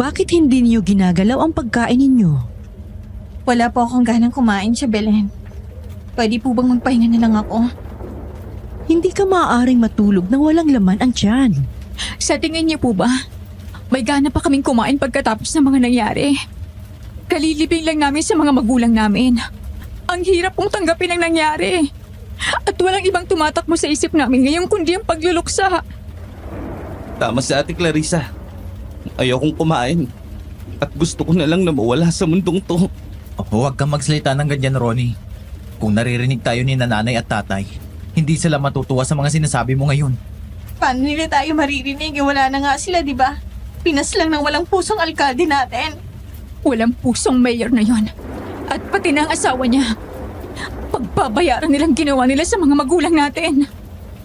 Bakit hindi niyo ginagalaw ang pagkain ninyo? Wala po akong ganang kumain siya, Belen. Pwede po bang magpahinga na lang ako? Hindi ka maaaring matulog nang walang laman ang tiyan. Sa tingin niyo po ba, may gana pa kaming kumain pagkatapos ng mga nangyari? Kalilibing lang namin sa mga magulang namin. Ang hirap pong tanggapin ang nangyari. At walang ibang tumatakbo sa isip namin ngayon kundi ang pagluluksa. Tama si Ate Clarissa. Ayokong kumain. At gusto ko na lang na mawala sa mundong to. Huwag kang magsalita ng ganyan, Ronnie. Kung naririnig tayo ni nanay at tatay, hindi sila matutuwa sa mga sinasabi mo ngayon. Paano nila tayo maririnig? Wala na nga sila, di ba? Pinas lang ng walang pusong alkalde natin. Walang pusong mayor na yon. At pati na ang asawa niya. Pagbabayaran nilang ginawa nila sa mga magulang natin.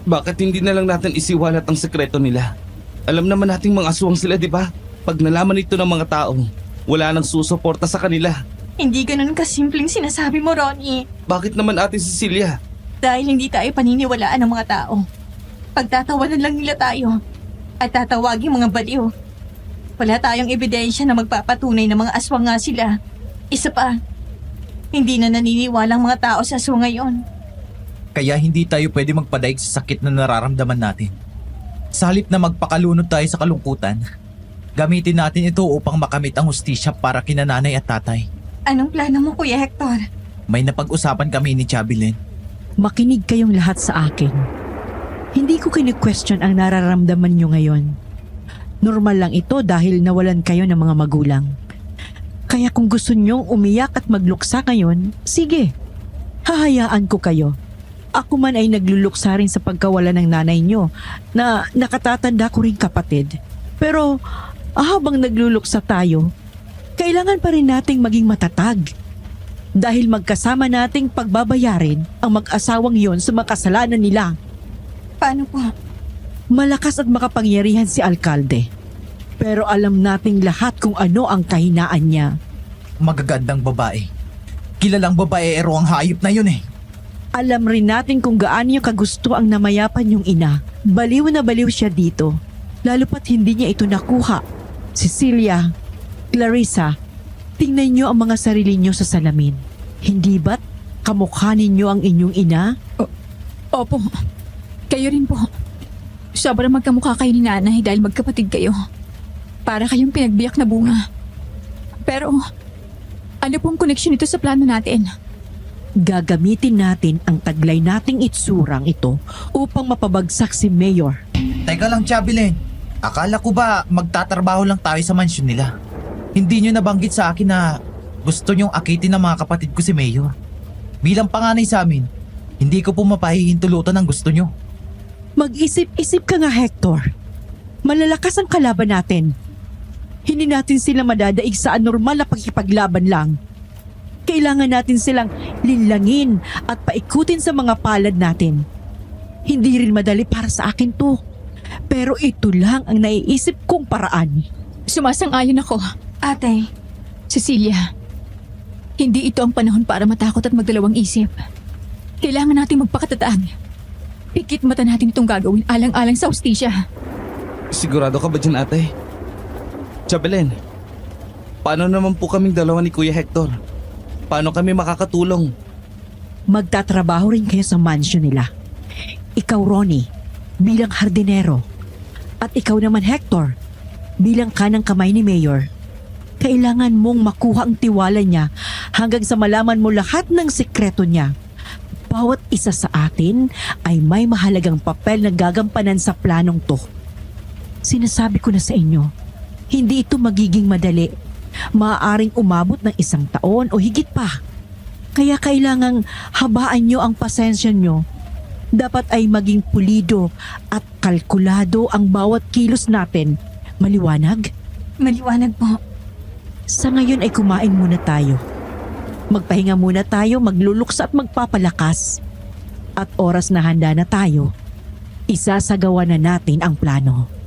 Bakit hindi na lang natin isiwalat ang sekreto nila? Alam naman nating mga aswang sila, di ba? Pag nalaman ito ng mga tao, wala nang susuporta sa kanila. Hindi ganun kasimpleng sinasabi mo, Ronnie. Bakit naman Ate Cecilia? Dahil hindi tayo paniniwalaan ng mga tao. Pagtatawanan lang nila tayo at tatawagin mga baliw. Wala tayong ebidensya na magpapatunay na mga aswang nga sila. Isa pa, hindi na naniniwalang mga tao sa aswang ngayon. Kaya hindi tayo pwede magpadaig sa sakit na nararamdaman natin. Sa halip na magpakalunod tayo sa kalungkutan, gamitin natin ito upang makamit ang hustisya para kina nanay at tatay. Anong plano mo, Kuya Hector? May napag-usapan kami ni Chabelen. Makinig kayong lahat sa akin. Hindi ko kini-question ang nararamdaman nyo ngayon. Normal lang ito dahil nawalan kayo ng mga magulang. Kaya kung gusto nyong umiyak at magluksa ngayon, sige. Hahayaan ko kayo. Ako man ay nagluluksa rin sa pagkawala ng nanay nyo na nakatatanda ko rin kapatid. Pero habang nagluluksa tayo, kailangan pa rin nating maging matatag. Dahil magkasama nating pagbabayarin ang mag-asawang yon sa makasalanan nila. Paano po? Malakas at makapangyarihan si Alkalde. Pero alam nating lahat kung ano ang kahinaan niya. Magagandang babae. Kilalang babaero ang hayop na yun eh. Alam rin natin kung gaano niya kagusto ang namayapan yung ina. Baliw na baliw siya dito. Lalo pat hindi niya ito nakuha. Cecilia, Clarissa, tingnan niyo ang mga sarili niyo sa salamin. Hindi ba't kamukha ninyo ang inyong ina? Opo, kayo rin po. Sobrang magkamukha kayo ni nanay dahil magkapatid kayo. Para kayong pinagbiyak na bunga. Pero, ano pong koneksyon ito sa plano natin? Gagamitin natin ang taglay nating itsurang ito upang mapabagsak si Mayor. Teka lang, Chabelen. Akala ko ba magtatrabaho lang tayo sa mansyon nila? Hindi nyo nabanggit sa akin na gusto nyong akitin ng mga kapatid ko si Mayor. Bilang panganay sa amin, hindi ko po mapahihintulutan ang gusto nyo. Mag-isip-isip ka nga, Hector. Malalakas ang kalaban natin. Hindi natin sila madadaig sa anormal na pagkipaglaban lang. Kailangan natin silang linlangin at paikutin sa mga palad natin. Hindi rin madali para sa akin to. Pero ito lang ang naiisip kong paraan. Sumasang-ayon ako. Ate, Cecilia, hindi ito ang panahon para matakot at magdalawang isip. Kailangan natin magpakatatag. Pikit mata natin itong gagawin alang-alang sa hustisya. Sigurado ka ba dyan, Ate? Chabelen, paano naman po kaming dalawa ni Kuya Hector? Paano kami makakatulong? Magtatrabaho rin kayo sa mansyon nila. Ikaw, Ronnie, bilang hardinero. At ikaw naman, Hector, bilang kanang kamay ni Mayor. Kailangan mong makuha ang tiwala niya hanggang sa malaman mo lahat ng sikreto niya. Bawat isa sa atin ay may mahalagang papel na gagampanan sa planong to. Sinasabi ko na sa inyo, hindi ito magiging madali. Maaaring umabot ng 1 taon o higit pa. Kaya kailangang habaan nyo ang pasensya nyo. Dapat ay maging pulido at kalkulado ang bawat kilos natin. Maliwanag? maliwanag po. Sa ngayon ay kumain muna tayo. Magpahinga muna tayo, magluluksa at magpapalakas. At oras na handa na tayo, isasagawa na natin ang plano.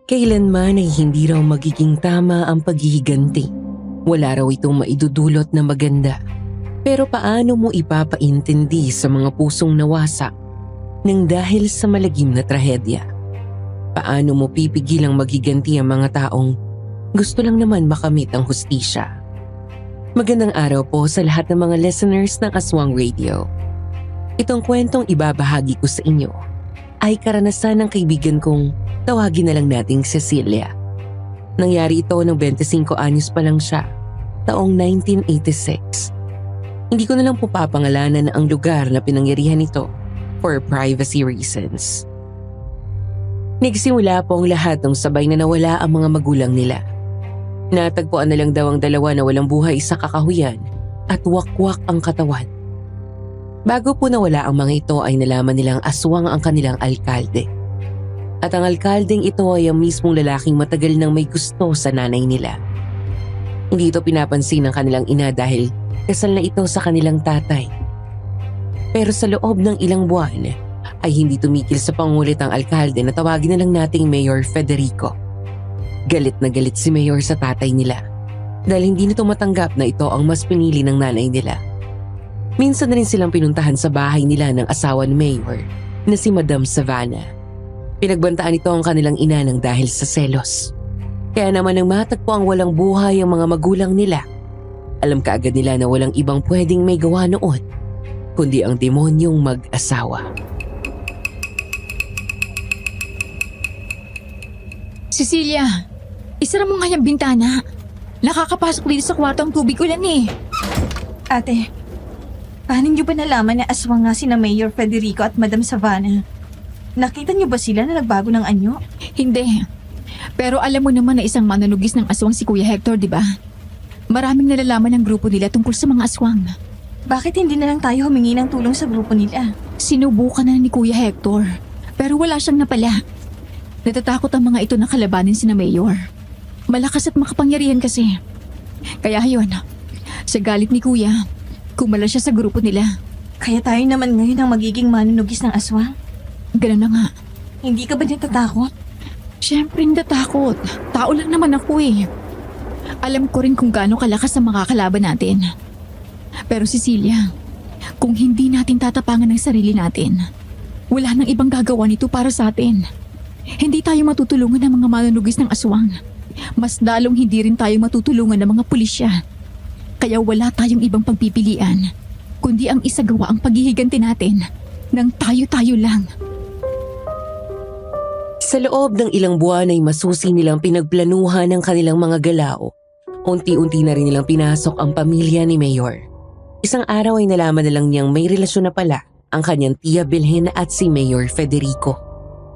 Kailanman ay hindi raw magiging tama ang paghihiganti. Wala raw itong maidudulot na maganda. Pero paano mo ipapaintindi sa mga pusong nawasak nang dahil sa malagim na trahedya. Paano mo pipigilang magiganti ang mga taong gusto lang naman makamit ang hustisya? Magandang araw po sa lahat ng mga listeners ng Aswang Radio. Itong kwentong ibabahagi ko sa inyo ay karanasan ng kaibigan kong tawagin na lang nating Cecilia. Nangyari ito nang 25 anyos pa lang siya, taong 1986. Hindi ko na lang po papangalanan ang lugar na pinangyarihan nito for privacy reasons. Nagsimula po ang lahat nung sabay na nawala ang mga magulang nila. Natagpuan na lang daw ang dalawa na walang buhay sa kakahuyan at wakwak ang katawan. Bago po nawala ang mga ito ay nalaman nilang aswang ang kanilang alkalde. At ang alkaldeng ito ay ang mismong lalaking matagal nang may gusto sa nanay nila. Hindi ito pinapansin ng kanilang ina dahil kasal na ito sa kanilang tatay. Pero sa loob ng ilang buwan ay hindi tumigil sa pangulit ang alkalde na tawagin na lang nating Mayor Federico. Galit na galit si Mayor sa tatay nila dahil hindi nito matanggap na ito ang mas pinili ng nanay nila. Minsan na rin silang pinuntahan sa bahay nila ng asawa ni Mayor na si Madam Savannah. Pinagbantaan ito ang kanilang ina ng dahil sa selos. Kaya naman nang matagpo ang walang buhay ang mga magulang nila, alam kaagad nila na walang ibang pwedeng may gawa noon kundi ang demonyong mag-asawa. Cecilia, isara mo nga yung bintana. Nakakapasok dito sa kwarto ang tubig ulan eh. Ate, paano niyo ba nalaman na aswang nga sina Mayor Federico at Madam Savannah? Nakita niyo ba sila na nagbago ng anyo? Hindi. Pero alam mo naman na isang manunugis ng aswang si Kuya Hector, di ba? Maraming nalalaman ng grupo nila tungkol sa mga aswang. Bakit hindi na lang tayo humingi ng tulong sa grupo nila? Sinubukan na ni Kuya Hector, pero wala siyang napala. Natatakot ang mga ito na kalabanin sina Mayor. Malakas at makapangyarihan kasi. Kaya yun, sa galit ni Kuya, kumala siya sa grupo nila. Kaya tayo naman ngayon ang magiging manunugis ng aswang? Ganun na nga. Hindi ka ba natatakot? Siyempre natatakot. Tao lang naman ako eh. Alam ko rin kung gaano kalakas ang makakalaban natin. Pero Cecilia, kung hindi natin tatapangan ang sarili natin, wala nang ibang gagawa nito para sa atin. Hindi tayo matutulungan ng mga manunugis ng aswang. Mas lalong hindi rin tayo matutulungan ng mga pulisya. Kaya wala tayong ibang pagpipilian, kundi ang isagawa ang paghihiganti natin ng tayo-tayo lang. Sa loob ng ilang buwan ay masusi nilang pinagplanuhan ng kanilang mga galaw. Unti-unti na rin nilang pinasok ang pamilya ni Mayor. Isang araw ay nalaman na lang niyang may relasyon na pala ang kanyang tiya Bilhen at si Mayor Federico.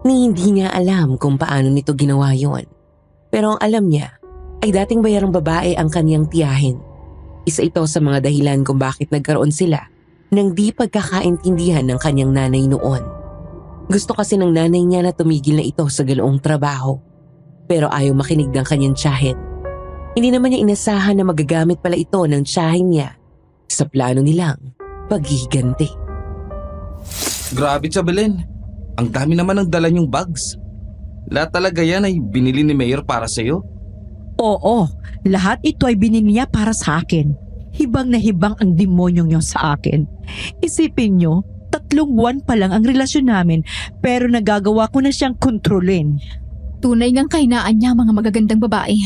Ni hindi niya alam kung paano nito ginawa yon. Pero ang alam niya ay dating bayarang babae ang kanyang tiyahin. Isa ito sa mga dahilan kung bakit nagkaroon sila ng di pagkakaintindihan ng kanyang nanay noon. Gusto kasi ng nanay niya na tumigil na ito sa ganoong trabaho. Pero ayaw makinig ng kanyang tiyahin. Hindi naman niya inasahan na magagamit pala ito ng tiyahin niya sa plano nilang paghihiganti. Grabe siya, Belen. Ang dami naman ng dala niyong bags. Lahat talaga yan ay binili ni Mayor para sa'yo. Oo, lahat ito ay binili niya para sa akin. Hibang na hibang ang demonyong yon sa akin. Isipin niyo, 3 buwan pa lang ang relasyon namin pero nagagawa ko na siyang kontrolin. Tunay ngang kahinaan niya mga magagandang babae.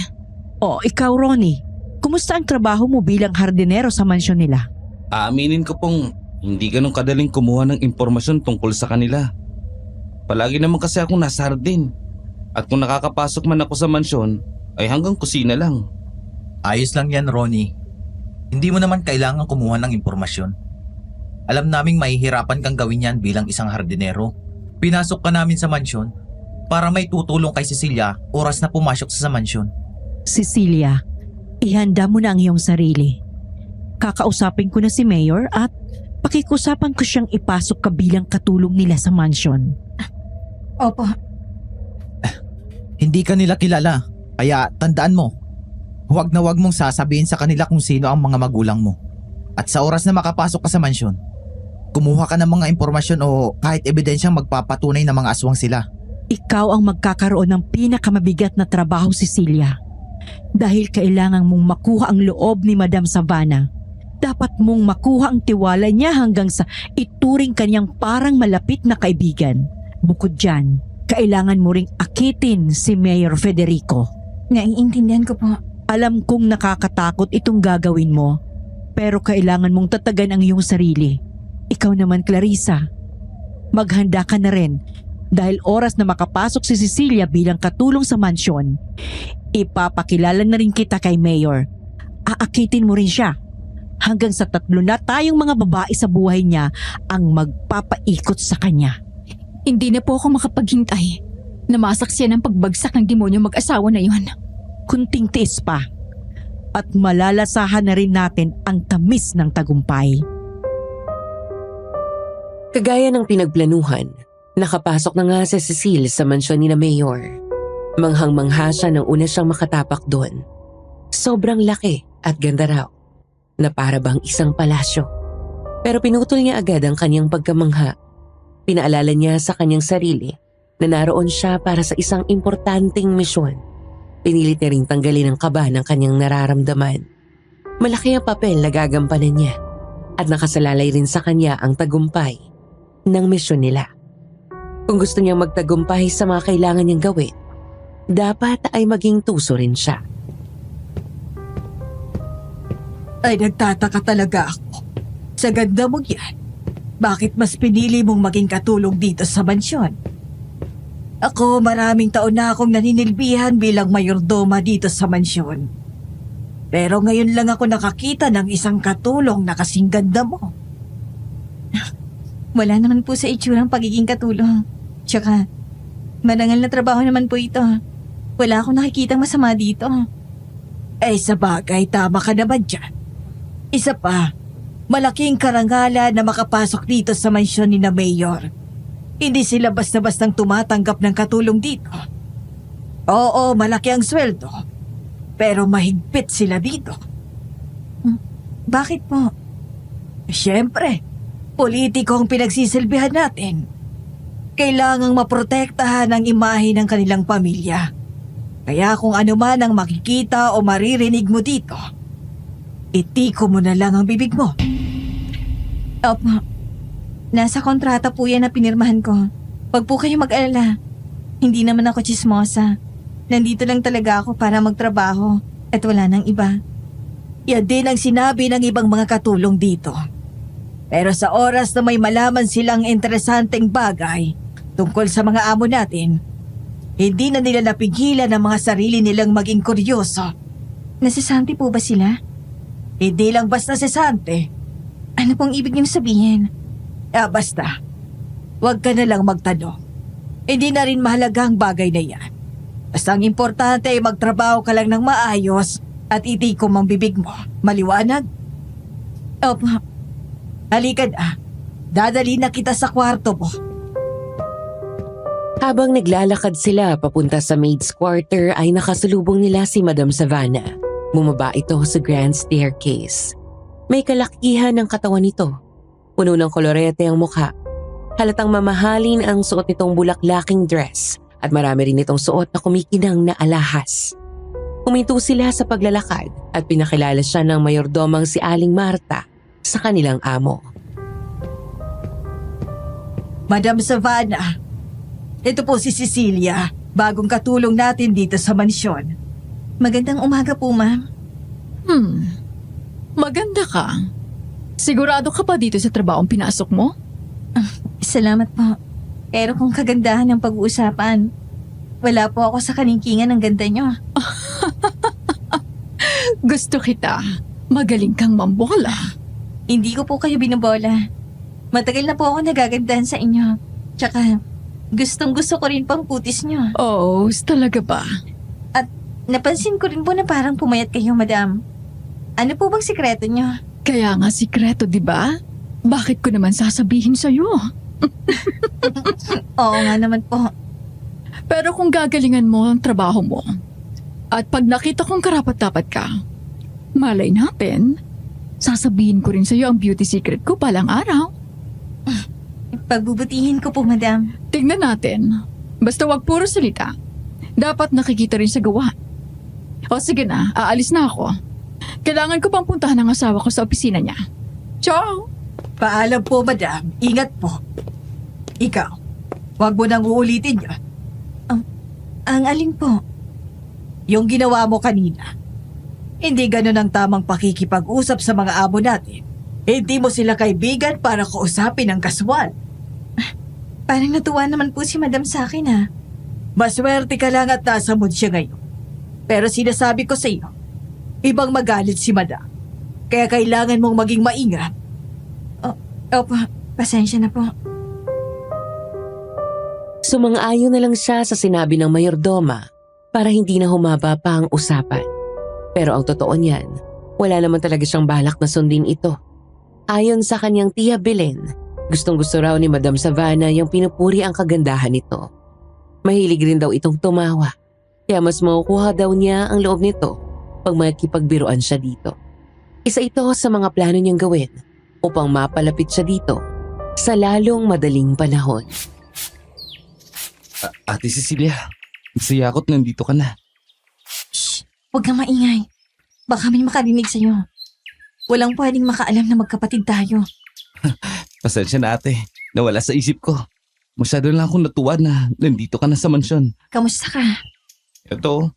O, ikaw Ronnie, kumusta ang trabaho mo bilang hardinero sa mansyon nila? Aaminin ko pong hindi ganun kadaling kumuha ng impormasyon tungkol sa kanila. Palagi naman kasi akong nasa hardin. At kung nakakapasok man ako sa mansyon, ay hanggang kusina lang. Ayos lang yan, Ronnie. Hindi mo naman kailangan kumuha ng impormasyon. Alam naming mahihirapan kang gawin yan bilang isang hardinero. Pinasok ka namin sa mansyon para may tutulong kay Cecilia oras na pumasok sa mansyon. Cecilia, ihanda mo na ang iyong sarili. Kakausapin ko na si Mayor at pakikiusapan ko siyang ipasok ka bilang katulong nila sa mansyon. Opo. Hindi ka nila kilala, kaya tandaan mo, huwag na huwag mong sasabihin sa kanila kung sino ang mga magulang mo. At sa oras na makapasok ka sa mansyon, kumuha ka ng mga impormasyon o kahit ebidensyang magpapatunay na mga aswang sila. Ikaw ang magkakaroon ng pinakamabigat na trabaho, Cecilia. Dahil kailangan mong makuha ang loob ni Madam Savannah Dapat mong makuha ang tiwala niya hanggang sa ituring kanyang parang malapit na kaibigan. Bukod dyan, kailangan mo ring akitin si Mayor Federico. Naiintindihan ko po. Alam kong nakakatakot itong gagawin mo, pero kailangan mong tatagan ang iyong sarili. Ikaw naman, Clarissa, maghanda ka na rin dahil oras na makapasok si Cecilia bilang katulong sa mansyon, ipapakilala na rin kita kay Mayor. Aakitin mo rin siya hanggang sa 3 na tayong mga babae sa buhay niya ang magpapaikot sa kanya. Hindi na po ako makapaghintay na masaksiyan ang pagbagsak ng demonyo mag-asawa na yon. Kunting tiis pa at malalasahan na rin natin ang tamis ng tagumpay. Kagaya ng pinagplanuhan, nakapasok na nga si Cecile sa mansyon ni na Mayor. Manghang-mangha siya nang una siyang makatapak doon. Sobrang laki at ganda raw, na para bang isang palasyo. Pero pinutol niya agad ang kanyang pagkamangha. Pinaalala niya sa kanyang sarili na naroon siya para sa isang importanteng misyon. Pinilit niya ring tanggalin ang kaba ng kanyang nararamdaman. Malaki ang papel na gagampanan niya at nakasalalay rin sa kanya ang tagumpay ng misyon nila. Kung gusto niyang magtagumpay sa mga kailangan niyang gawin, dapat ay maging tuso rin siya. Ay, nagtataka talaga ako. Sa ganda mo yan, bakit mas pinili mong maging katulong dito sa mansyon? Ako, maraming taon na akong naninilbihan bilang mayordoma dito sa mansyon. Pero ngayon lang ako nakakita ng isang katulong na kasing ganda mo. Wala naman po sa itsurang pagiging katulong. Tsaka, marangal na trabaho naman po ito. Wala akong nakikitang masama dito. Eh, sa bagay, tama ka naman dyan. Isa pa, malaking karangalan na makapasok dito sa mansyon ni na Mayor. Hindi sila basta-bastang tumatanggap ng katulong dito. Oo, malaki ang sweldo. Pero mahigpit sila dito. Bakit po? Siyempre, politiko ang pinagsisilbihan natin. Kailangang maprotektahan ang imahe ng kanilang pamilya. Kaya kung ano man ang makikita o maririnig mo dito, itiko mo na lang ang bibig mo. Opo. Nasa kontrata po yan na pinirmahan ko. Huwag po kayo mag-alala. Hindi naman ako tsismosa. Nandito lang talaga ako para magtrabaho at wala nang iba. Yan din ang sinabi ng ibang mga katulong dito. Pero sa oras na may malaman silang interesanteng bagay tungkol sa mga amo natin, hindi na nila napigilan ang mga sarili nilang maging kuryoso. Nasisante po ba sila? Hindi lang basta sesante. Ano pong ibig niyong sabihin? Basta, huwag ka na lang magtanong. Hindi na rin mahalaga ang bagay na yan. Basta ang importante ay magtrabaho ka lang ng maayos at itikom ang bibig mo. Maliwanag? Opo. Halika na. Dadali na kita sa kwarto mo. Habang naglalakad sila papunta sa maid's quarter ay nakasalubong nila si Madam Savannah. Bumaba ito sa grand staircase. May kalakihan ng katawan nito. Puno ng kolorete ang mukha. Halatang mamahalin ang suot nitong bulaklaking dress at marami rin itong suot na kumikinang na alahas. Huminto sila sa paglalakad at pinakilala siya ng mayordomang si Aling Marta sa kanilang amo. Madam Savannah, ito po si Cecilia, bagong katulong natin dito sa mansyon. Magandang umaga po, ma'am. Maganda ka. Sigurado ka pa dito sa trabahong pinasok mo? Salamat po. Pero kung kagandahan ng pag-uusapan, wala po ako sa kaningkingan ng ganda niyo. Gusto kita. Magaling kang mambola. Hindi ko po kayo binubola. Matagal na po ako nagagandahan sa inyo. Tsaka, gustong-gusto ko rin pang putis niyo. Oh, talaga ba? At napansin ko rin po na parang pumayat kayo, madam. Ano po bang sikreto niyo? Kaya nga sikreto, di ba? Bakit ko naman sasabihin sa'yo? Oo nga naman po. Pero kung gagalingan mo ang trabaho mo, at pag nakita kong karapat-dapat ka, malay natin, sasabihin ko rin sa'yo ang beauty secret ko palang araw. Pagbubutihin ko po, madam. Tingnan natin. Basta wag puro salita. Dapat nakikita rin sa gawa. O sige na, aalis na ako. Kailangan ko pang puntahan ang asawa ko sa opisina niya. Ciao! Paalam po, madam. Ingat po. Ikaw, wag mo nang uulitin yun. Ang alin po? Yung ginawa mo kanina. Hindi ganun ang tamang pakikipag-usap sa mga amo natin. Hindi mo sila kaibigan para kausapin ang kaswal. Parang natuwa naman po si madam sa akin ha. Maswerte ka lang at nasa mood siya ngayon. Pero sinasabi ko sa iyo, ibang magalit si madam. Kaya kailangan mong maging maingat. Opo, pasensya na po. Sumang-ayon na lang siya sa sinabi ng mayordoma para hindi na humaba pa ang usapan. Pero ang totoo niyan, wala naman talaga siyang balak na sundin ito. Ayon sa kanyang tiya Belen, gustong-gusto raw ni Madam Savannah yung pinupuri ang kagandahan nito. Mahilig rin daw itong tumawa, kaya mas makukuha daw niya ang loob nito pag makikipagbiruan siya dito. Isa ito sa mga plano niyang gawin upang mapalapit siya dito sa lalong madaling panahon. Ate Cecilia, si Yakot nandito ka na. Shh! Huwag kang maingay. Baka may makarinig sa'yo. Walang pwedeng makaalam na magkapatid tayo. Pasensya na ate, nawala sa isip ko. Masyado lang akong natuwa na nandito ka na sa mansyon. Kamusta ka? Ito,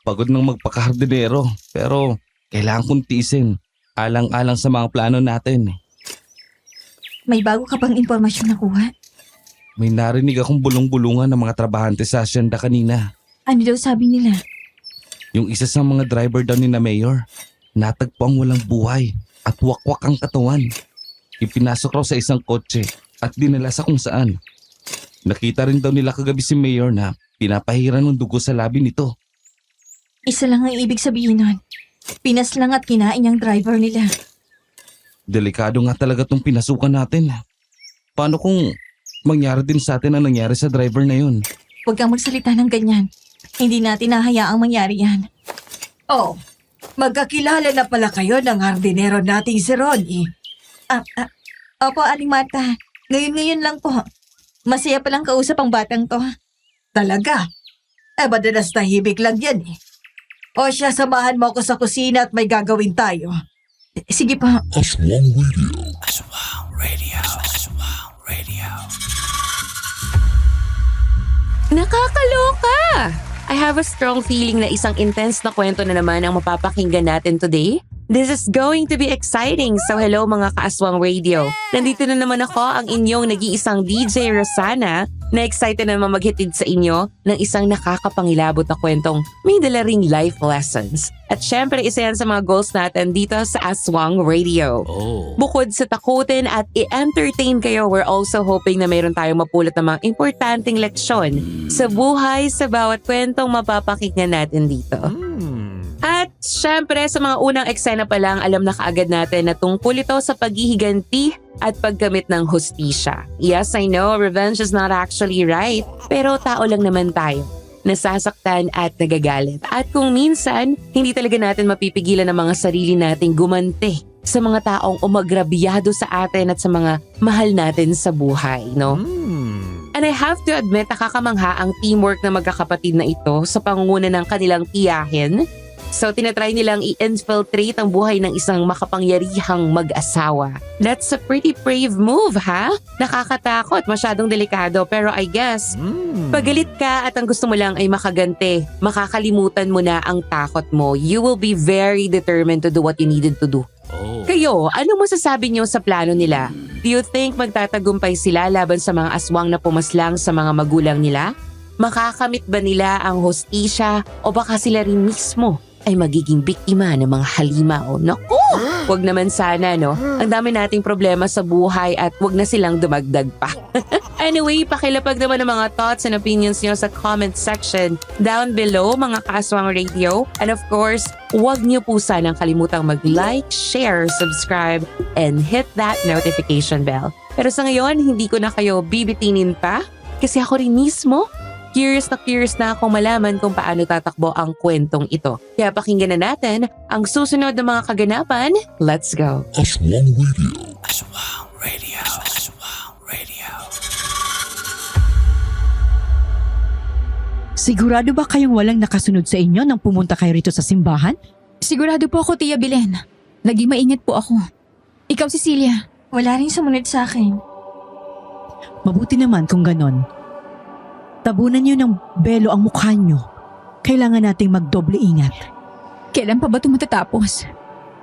pagod nang magpakahardinero pero kailangan kong tiisin. Alang-alang sa mga plano natin. May bago ka bang impormasyon nakuha? May narinig akong bulong-bulungan ng mga trabahante sa asyenda kanina. Ano daw sabi nila? Yung isa sa mga driver daw ni na Mayor, natagpuang walang buhay at wakwak ang katawan. Ipinasok raw sa isang kotse at dinala sa kung saan. Nakita rin daw nila kagabi si Mayor na pinapahiran ng dugo sa labi nito. Isa lang ang ibig sabihin nun. Pinaslang at kinain ang driver nila. Delikado nga talaga tong pinasukan natin. Paano kung mangyari din sa atin ang nangyari sa driver na yun? Huwag kang magsalita ng ganyan. Hindi natin nahayaang mangyari yan. Oh, magkakilala na pala kayo ng hardinero nating si Ronnie. Opo, Aling Marta. Ngayon lang po. Masaya palang kausap ang batang to. Talaga? Madalas tahimik lang yan eh. O siya, samahan mo ako sa kusina at may gagawin tayo. Sige po. Aswang Radio. Nakakaloka! I have a strong feeling na isang intense na kwento na naman ang mapapakinggan natin today. This is going to be exciting. So hello mga Kaaswang Radio. Nandito na naman ako, ang inyong nag-iisang DJ Rosana, na excited naman maghatid sa inyo ng isang nakakapangilabot na kwentong may dala ring life lessons. At syempre isa yan sa mga goals natin dito sa Aswang Radio. Bukod sa takutin at i-entertain kayo, we're also hoping na mayroon tayong mapulot ng mga importanteng leksyon sa buhay sa bawat kwentong mapapakinggan natin dito. At syempre sa mga unang eksena pa lang, alam na kaagad natin na tungkol ito sa paghihiganti at paggamit ng hustisya. Yes, I know, revenge is not actually right. Pero tao lang naman tayo, nasasaktan at nagagalit. At kung minsan, hindi talaga natin mapipigilan ang mga sarili nating gumanti sa mga taong umagrabyado sa atin at sa mga mahal natin sa buhay, no? And I have to admit, nakakamangha ang teamwork ng magkakapatid na ito sa pangunguna ng kanilang tiyahin. So tinatry nilang i-infiltrate ang buhay ng isang makapangyarihang mag-asawa. That's a pretty brave move, ha? Nakakatakot, masyadong delikado, pero I guess, pag galit ka at ang gusto mo lang ay makaganti, makakalimutan mo na ang takot mo. You will be very determined to do what you needed to do. Kayo, anong masasabi niyo sa plano nila? Do you think magtatagumpay sila laban sa mga aswang na pumaslang sa mga magulang nila? Makakamit ba nila ang hustisya o baka sila rin mismo ay magiging biktima ng mga halimaw? Naku! Wag naman sana, no? Ang dami nating problema sa buhay at wag na silang dumagdag pa. Anyway, pakilapag naman ang mga thoughts and opinions nyo sa comment section down below, mga Kaaswang Radio. And of course, wag nyo po sanang kalimutang mag-like, share, subscribe, and hit that notification bell. Pero sa ngayon, hindi ko na kayo bibitinin pa kasi ako rin mismo curious na akong malaman kung paano tatakbo ang kwentong ito. Kaya pakinggan na natin ang susunod na mga kaganapan. Let's go! Aswang Radio. Sigurado ba kayong walang nakasunod sa inyo nang pumunta kayo rito sa simbahan? Sigurado po ako, Tia Belen. Naging maingat po ako. Ikaw, Cecilia. Wala rin sumunod sa akin. Mabuti naman kung ganon. Tabunan niyo ng belo ang mukha niyo. Kailangan nating magdoble ingat. Kailan pa ba ito matatapos?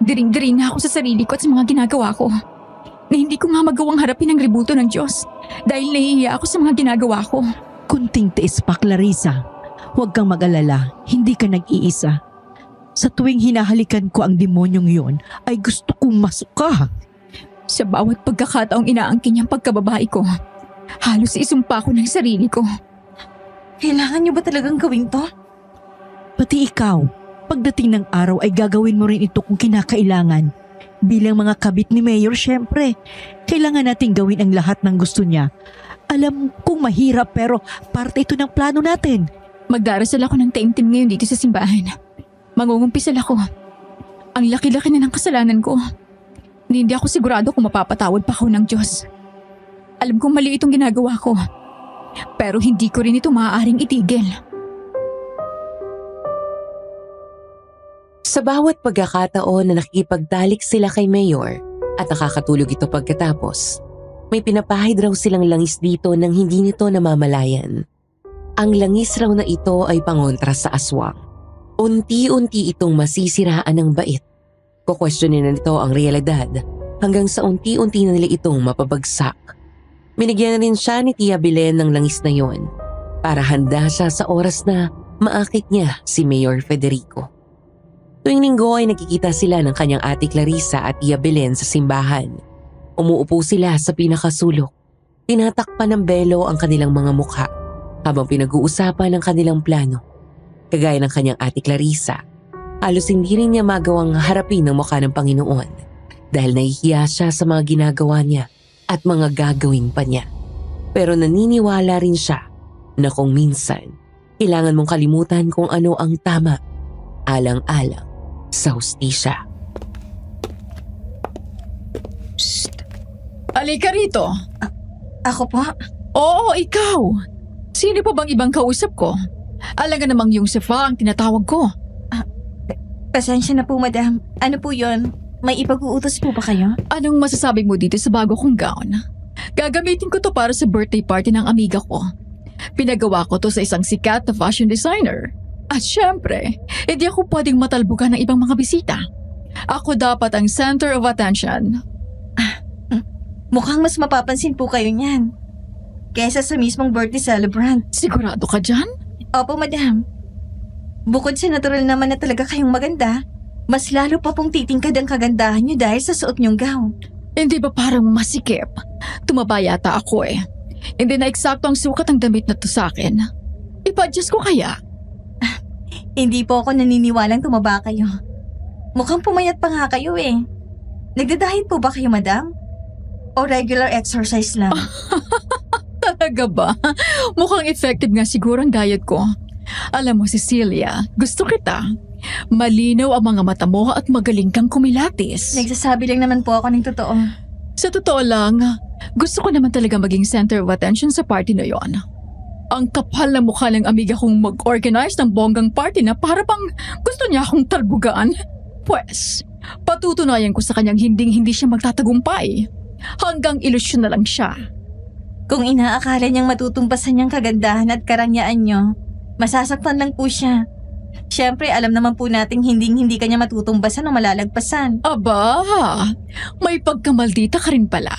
Diring-diring na ako sa sarili ko at sa mga ginagawa ko. Na hindi ko nga magawang harapin ang tributo ng Diyos dahil nahihiya ako sa mga ginagawa ko. Kunting tiis pa, Clarissa. Huwag kang mag-alala, hindi ka nag-iisa. Sa tuwing hinahalikan ko ang demonyong yun, ay gusto kong masuka. Sa bawat pagkakataong inaangkin niyang pagkababae ko, halos isumpa ko ng sarili ko. Kailangan niyo ba talagang gawin to? Pati ikaw, pagdating ng araw ay gagawin mo rin ito kung kinakailangan. Bilang mga kabit ni Mayor, syempre, kailangan nating gawin ang lahat ng gusto niya. Alam kong mahirap pero parte ito ng plano natin. Magdarasal ako ng taimtim ngayon dito sa simbahan. Mangungumpisal ako. Ang laki-laki na ng kasalanan ko. Hindi ako sigurado kung mapapatawad pa ako ng Diyos. Alam kong mali itong ginagawa ko. Pero hindi ko rin ito maaaring itigil. Sa bawat pagkakataon na nakikipagtalik sila kay Mayor at nakakatulog ito pagkatapos, may pinapahid raw silang langis dito nang hindi nito namamalayan. Ang langis raw na ito ay pangontra sa aswang. Unti-unti itong masisiraan ng bait. Kukwestiyonin na nito ang realidad hanggang sa unti-unti na nila itong mapabagsak. Binigyan na rin siya ni Tia Belen ng langis na yon para handa siya sa oras na maakit niya si Mayor Federico. Tuwing linggo ay nakikita sila ng kanyang ate Clarissa at Tia Belen sa simbahan. Umuupo sila sa pinakasulok. Tinatakpan ng belo ang kanilang mga mukha habang pinag-uusapan ang kanilang plano. Kagaya ng kanyang ate Clarissa, halos hindi rin niya magawang harapin ang mukha ng Panginoon dahil nahihiya siya sa mga ginagawa niya at mga gagawin pa niya. Pero naniniwala rin siya na kung minsan, kailangan mong kalimutan kung ano ang tama, alang-alang sa hustisya. Alika rito. Ako po? Oo, ikaw. Sino pa bang ibang kausap ko? Alam nga namang yung Sefa ang tinatawag ko. Pasensya na po, madam. Ano po yon? May ipag-uutos po ba kayo? Anong masasabi mo dito sa bago kong gown? Gagamitin ko to para sa birthday party ng amiga ko. Pinagawa ko to sa isang sikat na fashion designer. At syempre, hindi ako pwedeng matalbugan ng ibang mga bisita. Ako dapat ang center of attention. Mukhang mas mapapansin po kayo niyan. Kesa sa mismong birthday celebrant. Sigurado ka dyan? Opo, madam. Bukod sa natural naman na talaga kayong maganda, mas lalo pa pong titingkad ang kagandahan niyo dahil sa suot niyong gown. Hindi ba parang masikip? Tumaba yata ako eh. Hindi na eksakto ang sukat ng damit na to sa akin. Ipa-adjust ko kaya? Hindi po ako naniniwalang tumaba kayo. Mukhang pumayat pa nga kayo eh. Nagdadahit po ba kayo, madam? O regular exercise lang? Talaga ba? Mukhang effective nga siguro ang diet ko. Alam mo, Cecilia, gusto kita. Malinaw ang mga mata mo at magaling kang kumilatis. Nagsasabi lang naman po ako ng totoo. Sa totoo lang, gusto ko naman talaga maging center of attention sa party na yon. Ang kapal na mukha ng amiga kong mag-organize ng bonggang party na para bang gusto niya akong talbugaan. Pwes, patutunayan ko sa kanyang hindi siya magtatagumpay. Hanggang ilusyon na lang siya. Kung inaakala niyang matutumpasan niyang kagandahan at karangyaan niyo, masasaktan lang po siya. Siyempre, alam naman po nating hindi kanya matutumbasan o malalagpasan. Aba, may pagkamaldita ka rin pala.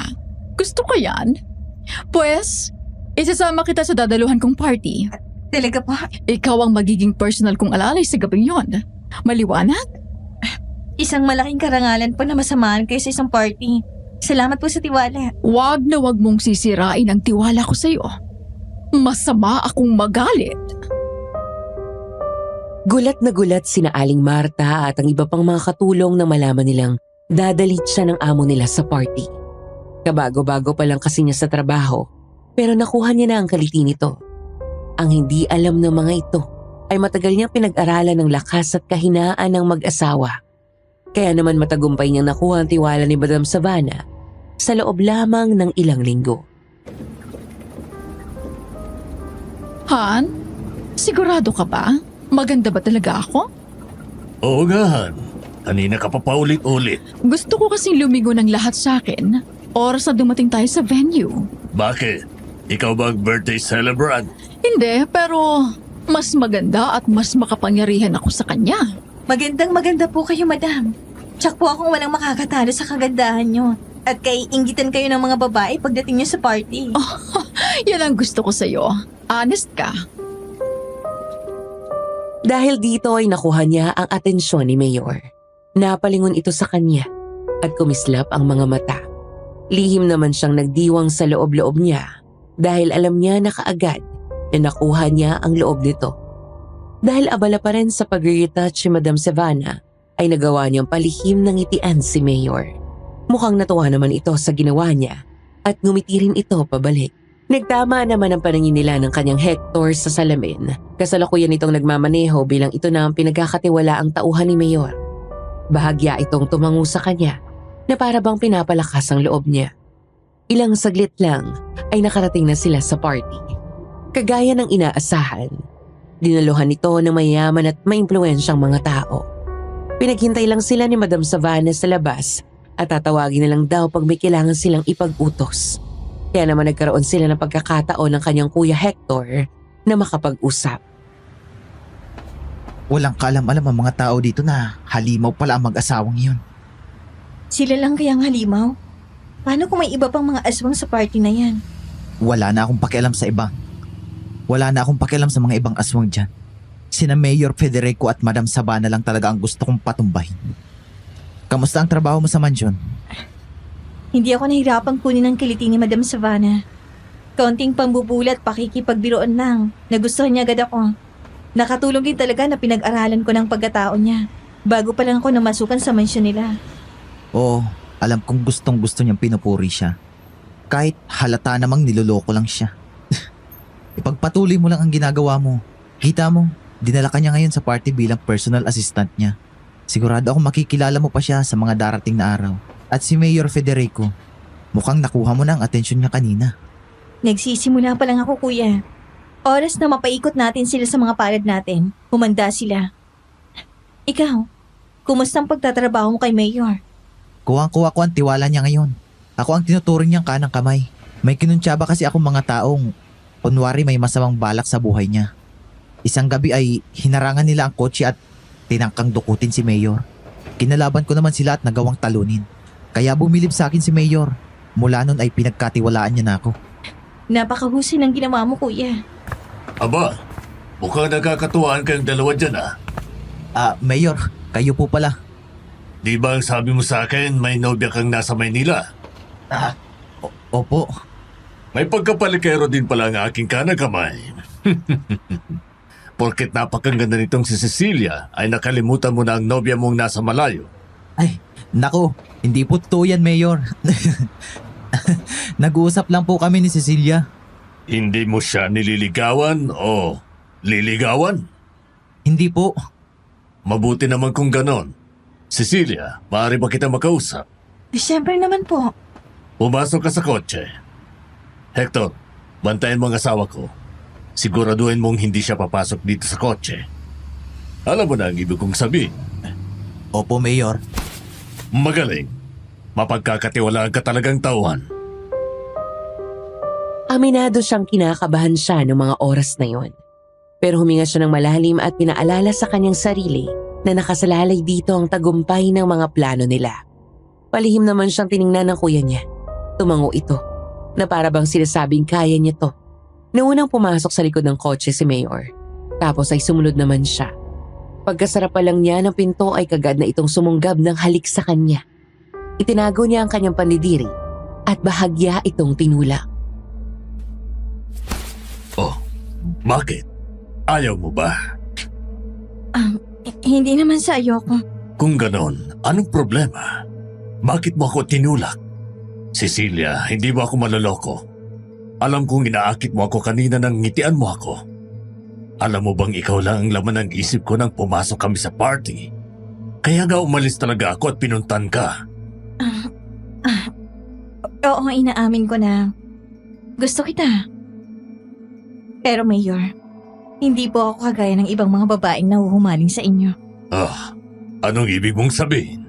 Gusto ko yan. Pwes, isasama kita sa dadaluhan kong party. Talaga po? Ikaw ang magiging personal kong alalay sa gabing yon. Maliwanag? Isang malaking karangalan po na masamaan kayo sa isang party. Salamat po sa tiwala. Wag na wag mong sisirain ang tiwala ko sa'yo. Masama akong magalit. Gulat na gulat sina Aling Marta at ang iba pang mga katulong na malaman nilang dadalit siya ng amo nila sa party. Kabago-bago pa lang kasi niya sa trabaho, pero nakuha niya na ang kaliti nito. Ang hindi alam ng mga ito ay matagal niyang pinag-aralan ng lakas at kahinaan ng mag-asawa. Kaya naman matagumpay niyang nakuha ang tiwala ni Madam Savannah sa loob lamang ng ilang linggo. Han, sigurado ka ba? Maganda ba talaga ako? Oo nga, Han. Kanina ka pa paulit-ulit. Gusto ko kasing lumigo ng lahat sa akin. Oras na dumating tayo sa venue. Bakit? Ikaw ba ang birthday celebrant? Hindi, pero mas maganda at mas makapangyarihan ako sa kanya. Magandang-maganda po kayo, madam. Tsak po akong walang makakatalo sa kagandahan nyo. At kay inggitan kayo ng mga babae pagdating nyo sa party. Yan ang gusto ko sa'yo. Honest ka. Dahil dito ay nakuha niya ang atensyon ni Mayor. Napalingon ito sa kanya at kumislap ang mga mata. Lihim naman siyang nagdiwang sa loob-loob niya dahil alam niya na kaagad na nakuha niya ang loob nito. Dahil abala pa rin sa pag-retouch si Madam Savannah ay nagawa niyang palihim ng ngitian si Mayor. Mukhang natuwa naman ito sa ginawa niya at ngumiti rin ito pabalik. Nagtama naman ang paningin nila ng kanyang Hector sa salamin. Kasalukuyan itong nagmamaneho bilang ito na ang pinagkakatiwalaang tauhan ni Mayor. Bahagya itong tumango sa kanya na para bang pinapalakas ang loob niya. Ilang saglit lang ay nakarating na sila sa party. Kagaya ng inaasahan, dinaluhan nito ng mayaman at maimpluwensyang mga tao. Pinaghintay lang sila ni Madam Savannah sa labas at tatawagin na lang daw pag may kailangan silang ipag-utos. Kaya naman nagkaroon sila ng pagkakataon ng kanyang kuya Hector na makapag-usap. Walang kaalam-alam ang mga tao dito na halimaw pala ang mag-asawang iyon. Sila lang kayang halimaw? Paano kung may iba pang mga aswang sa party na yan? Wala na akong pakialam sa iba. Wala na akong pakialam sa mga ibang aswang dyan. Sina Mayor Federico at Madam Savannah lang talaga ang gusto kong patumbahin. Kamusta ang trabaho mo sa mansyon? Hindi ako nahirapang kunin ang kiliti ni Madam Savannah. Kaunting pambubulat, pakikipagbiroon lang. Nagustuhan niya agad ako. Nakatulong din talaga na pinag-aralan ko ng pagkatao niya. Bago pa lang ako namasukan sa mansyon nila. Oo, alam kong gustong-gusto niyang pinupuri siya. Kahit halata namang niloloko lang siya. Ipagpatuloy mo lang ang ginagawa mo. Kita mo, dinala ka niya ngayon sa party bilang personal assistant niya. Sigurado akong makikilala mo pa siya sa mga darating na araw. At si Mayor Federico, mukhang nakuha mo na ang atensyon niya kanina. Nagsisimula pa lang ako, kuya. Oras na mapaikot natin sila sa mga palad natin. Humanda sila. Ikaw, kumusta ang pagtatrabaho mo kay Mayor? Kuwang-kuha ko ang tiwala niya ngayon. Ako ang tinuturing niyang kanang kamay. May kinuntsaba kasi akong mga taong kunwari may masamang balak sa buhay niya. Isang gabi ay hinarangan nila ang kotse at tinangkang dukutin si Mayor. Kinalaban ko naman sila at nagawang talunin. Kaya bumilib sa akin si Mayor. Mula nun ay pinagkatiwalaan niya na ako. Napakahusay ng ginawa mo, kuya. Aba, mukhang nagkakatuwaan kayong dalawa dyan ah. Mayor, kayo po pala. Di ba ang sabi mo sa akin may nobya kang nasa Maynila? Opo. May pagkapalikero din pala ang aking kanang kamay. Porket napakaganda nitong si Cecilia ay nakalimutan mo na ang nobya mong nasa malayo. Ay, naku, hindi po totoo yan, Mayor. Nag-uusap lang po kami ni Cecilia. Hindi mo siya nililigawan o liligawan? Hindi po. Mabuti naman kung ganon. Cecilia, maaari ba kita makausap? Siyempre naman po. Pumasok ka sa kotse. Hector, bantayan mo ang asawa ko. Siguraduhin mong hindi siya papasok dito sa kotse. Alam mo na ang ibig kong sabihin. Opo, Mayor. Magaling. Mapagkakatiwalaan ka talagang tauhan. Aminado siyang kinakabahan siya noong mga oras na yon. Pero huminga siya ng malalim at pinaalala sa kanyang sarili na nakasalalay dito ang tagumpay ng mga plano nila. Palihim naman siyang tiningnan ng kuya niya. Tumango ito na para bang sinasabing kaya niya to. Naunang pumasok sa likod ng kotse si Mayor. Tapos ay sumunod naman siya. Pagkasara pa lang niya ng pinto ay kagad na itong sumunggab ng halik sa kanya. Itinago niya ang kanyang pandidiri at bahagya itong tinulak. Oh, bakit? Ayaw mo ba? Hindi naman sa ayoko. Kung ganon, anong problema? Bakit mo ako tinulak? Cecilia, hindi mo ako maloloko. Alam kong inaakit mo ako kanina nang ngitian mo ako. Alam mo bang ikaw lang ang laman ng isip ko nang pumasok kami sa party? Kaya nga umalis talaga ako at pinuntan ka. Oo, inaamin ko na. Gusto kita. Pero Mayor, hindi po ako kagaya ng ibang mga babaeng nahuhumaling sa inyo. Anong ibig mong sabihin?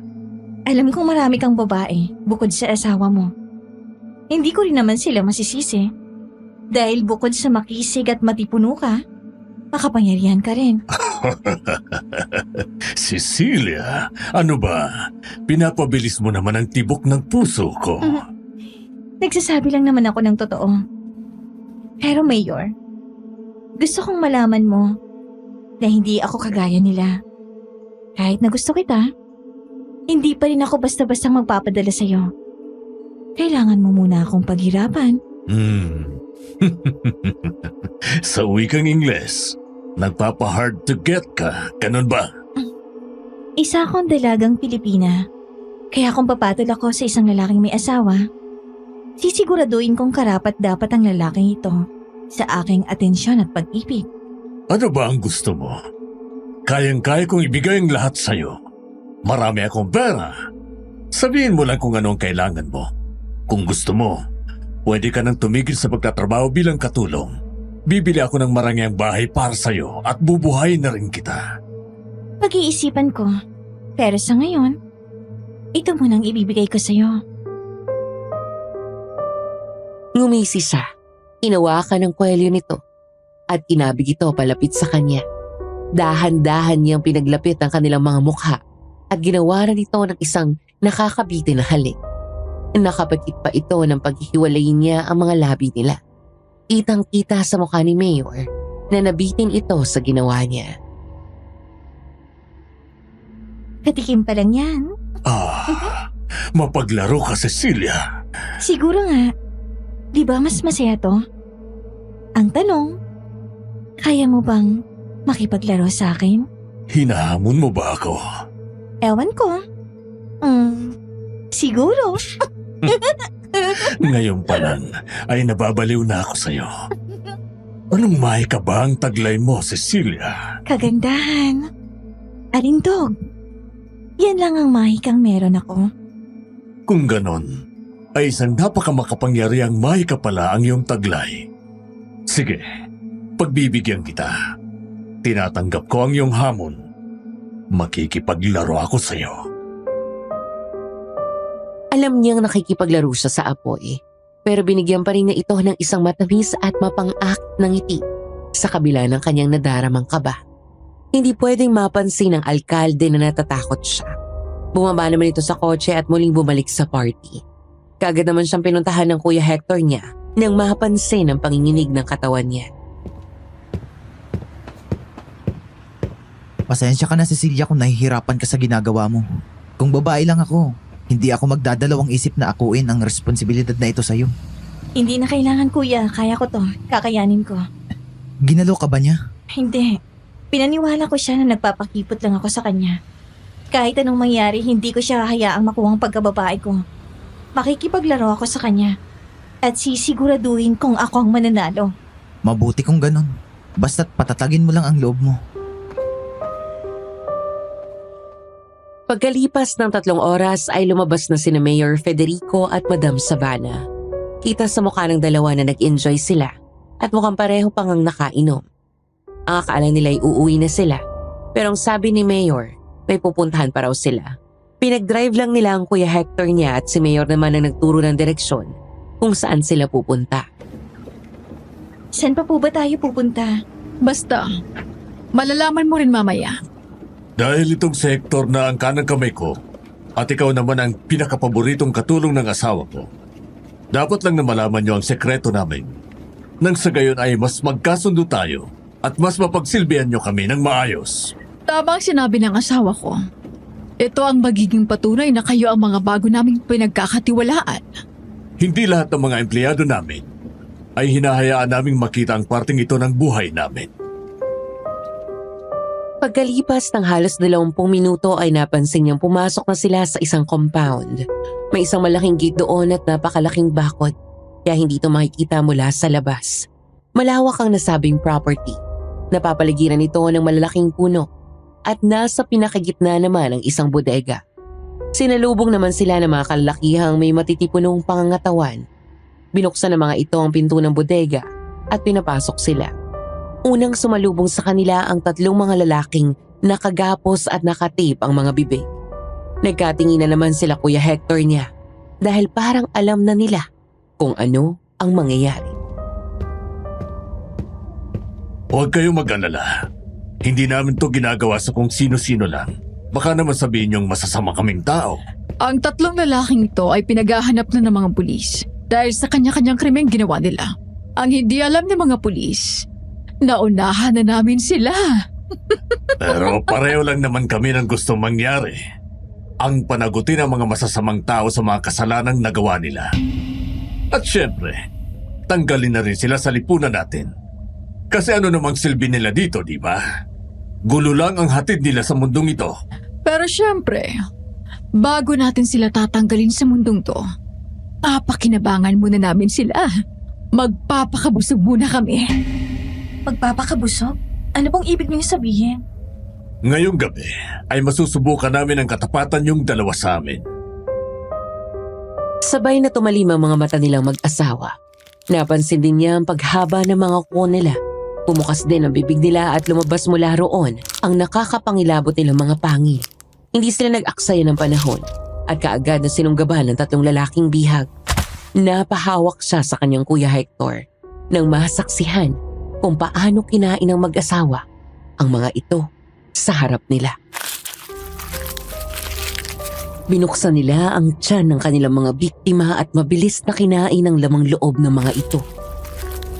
Alam kong marami kang babae bukod sa asawa mo. Hindi ko rin naman sila masisisi. Dahil bukod sa makisig at matipuno ka, makapangyarihan ka rin. Cecilia, ano ba? Pinapabilis mo naman ang tibok ng puso ko. Nagsasabi lang naman ako ng totoo. Pero Mayor, gusto kong malaman mo na hindi ako kagaya nila. Kahit na gusto kita, hindi pa rin ako basta-basta magpapadala sa'yo. Kailangan mo muna akong paghirapan. Sa wikang Ingles, nagpapa-hard to get ka, ganun ba? Isa akong dalagang Pilipina. Kaya kung papatol ako sa isang lalaking may asawa, sisiguraduhin kong karapat dapat ang lalaking ito sa aking atensyon at pag-ibig. Ano ba ang gusto mo? Kayang-kaya kong ibigay ang lahat sa'yo. Marami akong pera. Sabihin mo lang kung ano ang kailangan mo. Kung gusto mo, pwede ka nang tumigil sa pagtatrabaho bilang katulong. Bibili ako ng marangyang bahay para sa'yo at bubuhayin na rin kita. Pag-iisipan ko. Pero sa ngayon, ito munang ibibigay ko sa'yo. Ngumisi siya. Inawakan ng kwelyo nito at inabig ito palapit sa kanya. Dahan-dahan niyang pinaglapit ang kanilang mga mukha at ginawaran ito ng isang nakakabitin na halik. Nakapagkit pa ito ng paghihiwalayin niya ang mga labi nila. Kitang-kita sa mukha ni Mayor na nabitin ito sa ginawa niya. Katikim pa lang yan. Mapaglaro ka, Cecilia. Siguro nga. Di ba mas masaya to? Ang tanong, kaya mo bang makipaglaro sa akin? Hinahamon mo ba ako? Ewan ko. Siguro. Ngayon pa lang ay nababaliw na ako sa'yo. Anong may ka ba ang taglay mo, Cecilia? Kagandahan. Alindog. Yan lang ang mahikang meron ako. Kung ganon, ay isang napakamakapangyarihang mahika pala ang iyong taglay. Sige, pagbibigyan kita. Tinatanggap ko ang iyong hamon. Makikipaglaro ako sa'yo. Alam niyang nakikipaglaro siya sa apoy, pero binigyan pa rin niya ito ng isang matamis at mapang-akit na ngiti sa kabila ng kanyang nadaramang kaba. Hindi pwedeng mapansin ng alkalde na natatakot siya. Bumaba naman ito sa kotse at muling bumalik sa party. Kaagad naman siyang pinuntahan ng Kuya Hector niya nang mapansin ang panginginig ng katawan niya. Pasensya ka na, Cecilia, kung nahihirapan ka sa ginagawa mo. Kung babae lang ako, hindi ako magdadalawang isip na akuin ang responsibilidad na ito sa'yo. Hindi na kailangan kuya, kaya ko to. Kakayanin ko. Ginalo ka ba niya? Hindi. Pinaniwala ko siya na nagpapakipot lang ako sa kanya. Kahit anong mangyari, hindi ko siya hayaang makuha ang pagkababae ko. Makikipaglaro ako sa kanya. At sisiguraduhin kung ako ang mananalo. Mabuti kung ganun. Basta't patatagin mo lang ang loob mo. Pagkalipas ng 3 oras ay lumabas na sina Mayor Federico at Madam Savannah. Kita sa mukha ng dalawa na nag-enjoy sila at mukhang pareho pang ang nakainom. Ang akala nila ay uuwi na sila, pero ang sabi ni Mayor, may pupuntahan pa raw sila. Pinag-drive lang nila ang Kuya Hector niya at si Mayor naman ang nagturo ng direksyon kung saan sila pupunta. Saan pa po ba tayo pupunta? Basta, malalaman mo rin mamaya. Dahil itong sektor na ang kanang kamay ko at ikaw naman ang pinakapaboritong katulong ng asawa ko, dapat lang na malaman niyo ang sekreto namin. Nang sa gayon ay mas magkasundo tayo at mas mapagsilbihan niyo kami ng maayos. Tama ang sinabi ng asawa ko. Ito ang magiging patunay na kayo ang mga bago naming pinagkakatiwalaan. Hindi lahat ng mga empleyado namin ay hinahayaan naming makita ang parting ito ng buhay namin. Pagkalipas ng halos 20 minuto ay napansin niyang pumasok na sila sa isang compound. May isang malaking gate doon at napakalaking bakod, kaya hindi ito makikita mula sa labas. Malawak ang nasabing property. Napapaligiran ito ng malalaking puno at nasa pinakagitna naman ang isang bodega. Sinalubong naman sila ng mga kalalakihang may matitipunong pangangatawan. Binuksan ng mga ito ang pinto ng bodega at pinapasok sila. Unang sumalubong sa kanila ang 3 mga lalaking Nakagapos at nakatip ang mga bibig. Nagkatingin na naman sila Kuya Hector niya dahil parang alam na nila kung ano ang mangyayari. Huwag kayong mag-alala. Hindi namin to ginagawa sa kung sino-sino lang. Baka naman sabihin niyong masasama kaming tao. Ang tatlong lalaking ito ay pinaghahanap na ng mga pulis dahil sa kanya-kanyang krimeng ginawa nila. Ang hindi alam ng mga pulis, naunahan na namin sila. Pero pareho lang naman kami ng gustong mangyari. Ang panagutin ang mga masasamang tao sa mga kasalanang nagawa nila. At syempre, tanggalin na rin sila sa lipunan natin. Kasi ano namang silbi nila dito, di ba? Gulo lang ang hatid nila sa mundong ito. Pero syempre, bago natin sila tatanggalin sa mundong to, papakinabangan muna namin sila. Magpapakabusog muna kami. Magpapakabusog? Ano bang ibig niyong sabihin? Ngayong gabi ay masusubukan namin ang katapatan yung dalawa sa amin. Sabay na tumalim ang mga mata nilang mag-asawa. Napansin din niya ang paghaba ng mga kuko nila. Pumukas din ang bibig nila at lumabas mula roon ang nakakapangilabot nilang mga pangil. Hindi sila nag-aksaya ng panahon at kaagad na sinunggaban ng tatlong lalaking bihag. Napahawak siya sa kanyang Kuya Hector nang masaksihan kung paano kinain ng mag-asawa ang mga ito sa harap nila. Binuksan nila ang tiyan ng kanilang mga biktima at mabilis na kinain ang lamang loob ng mga ito.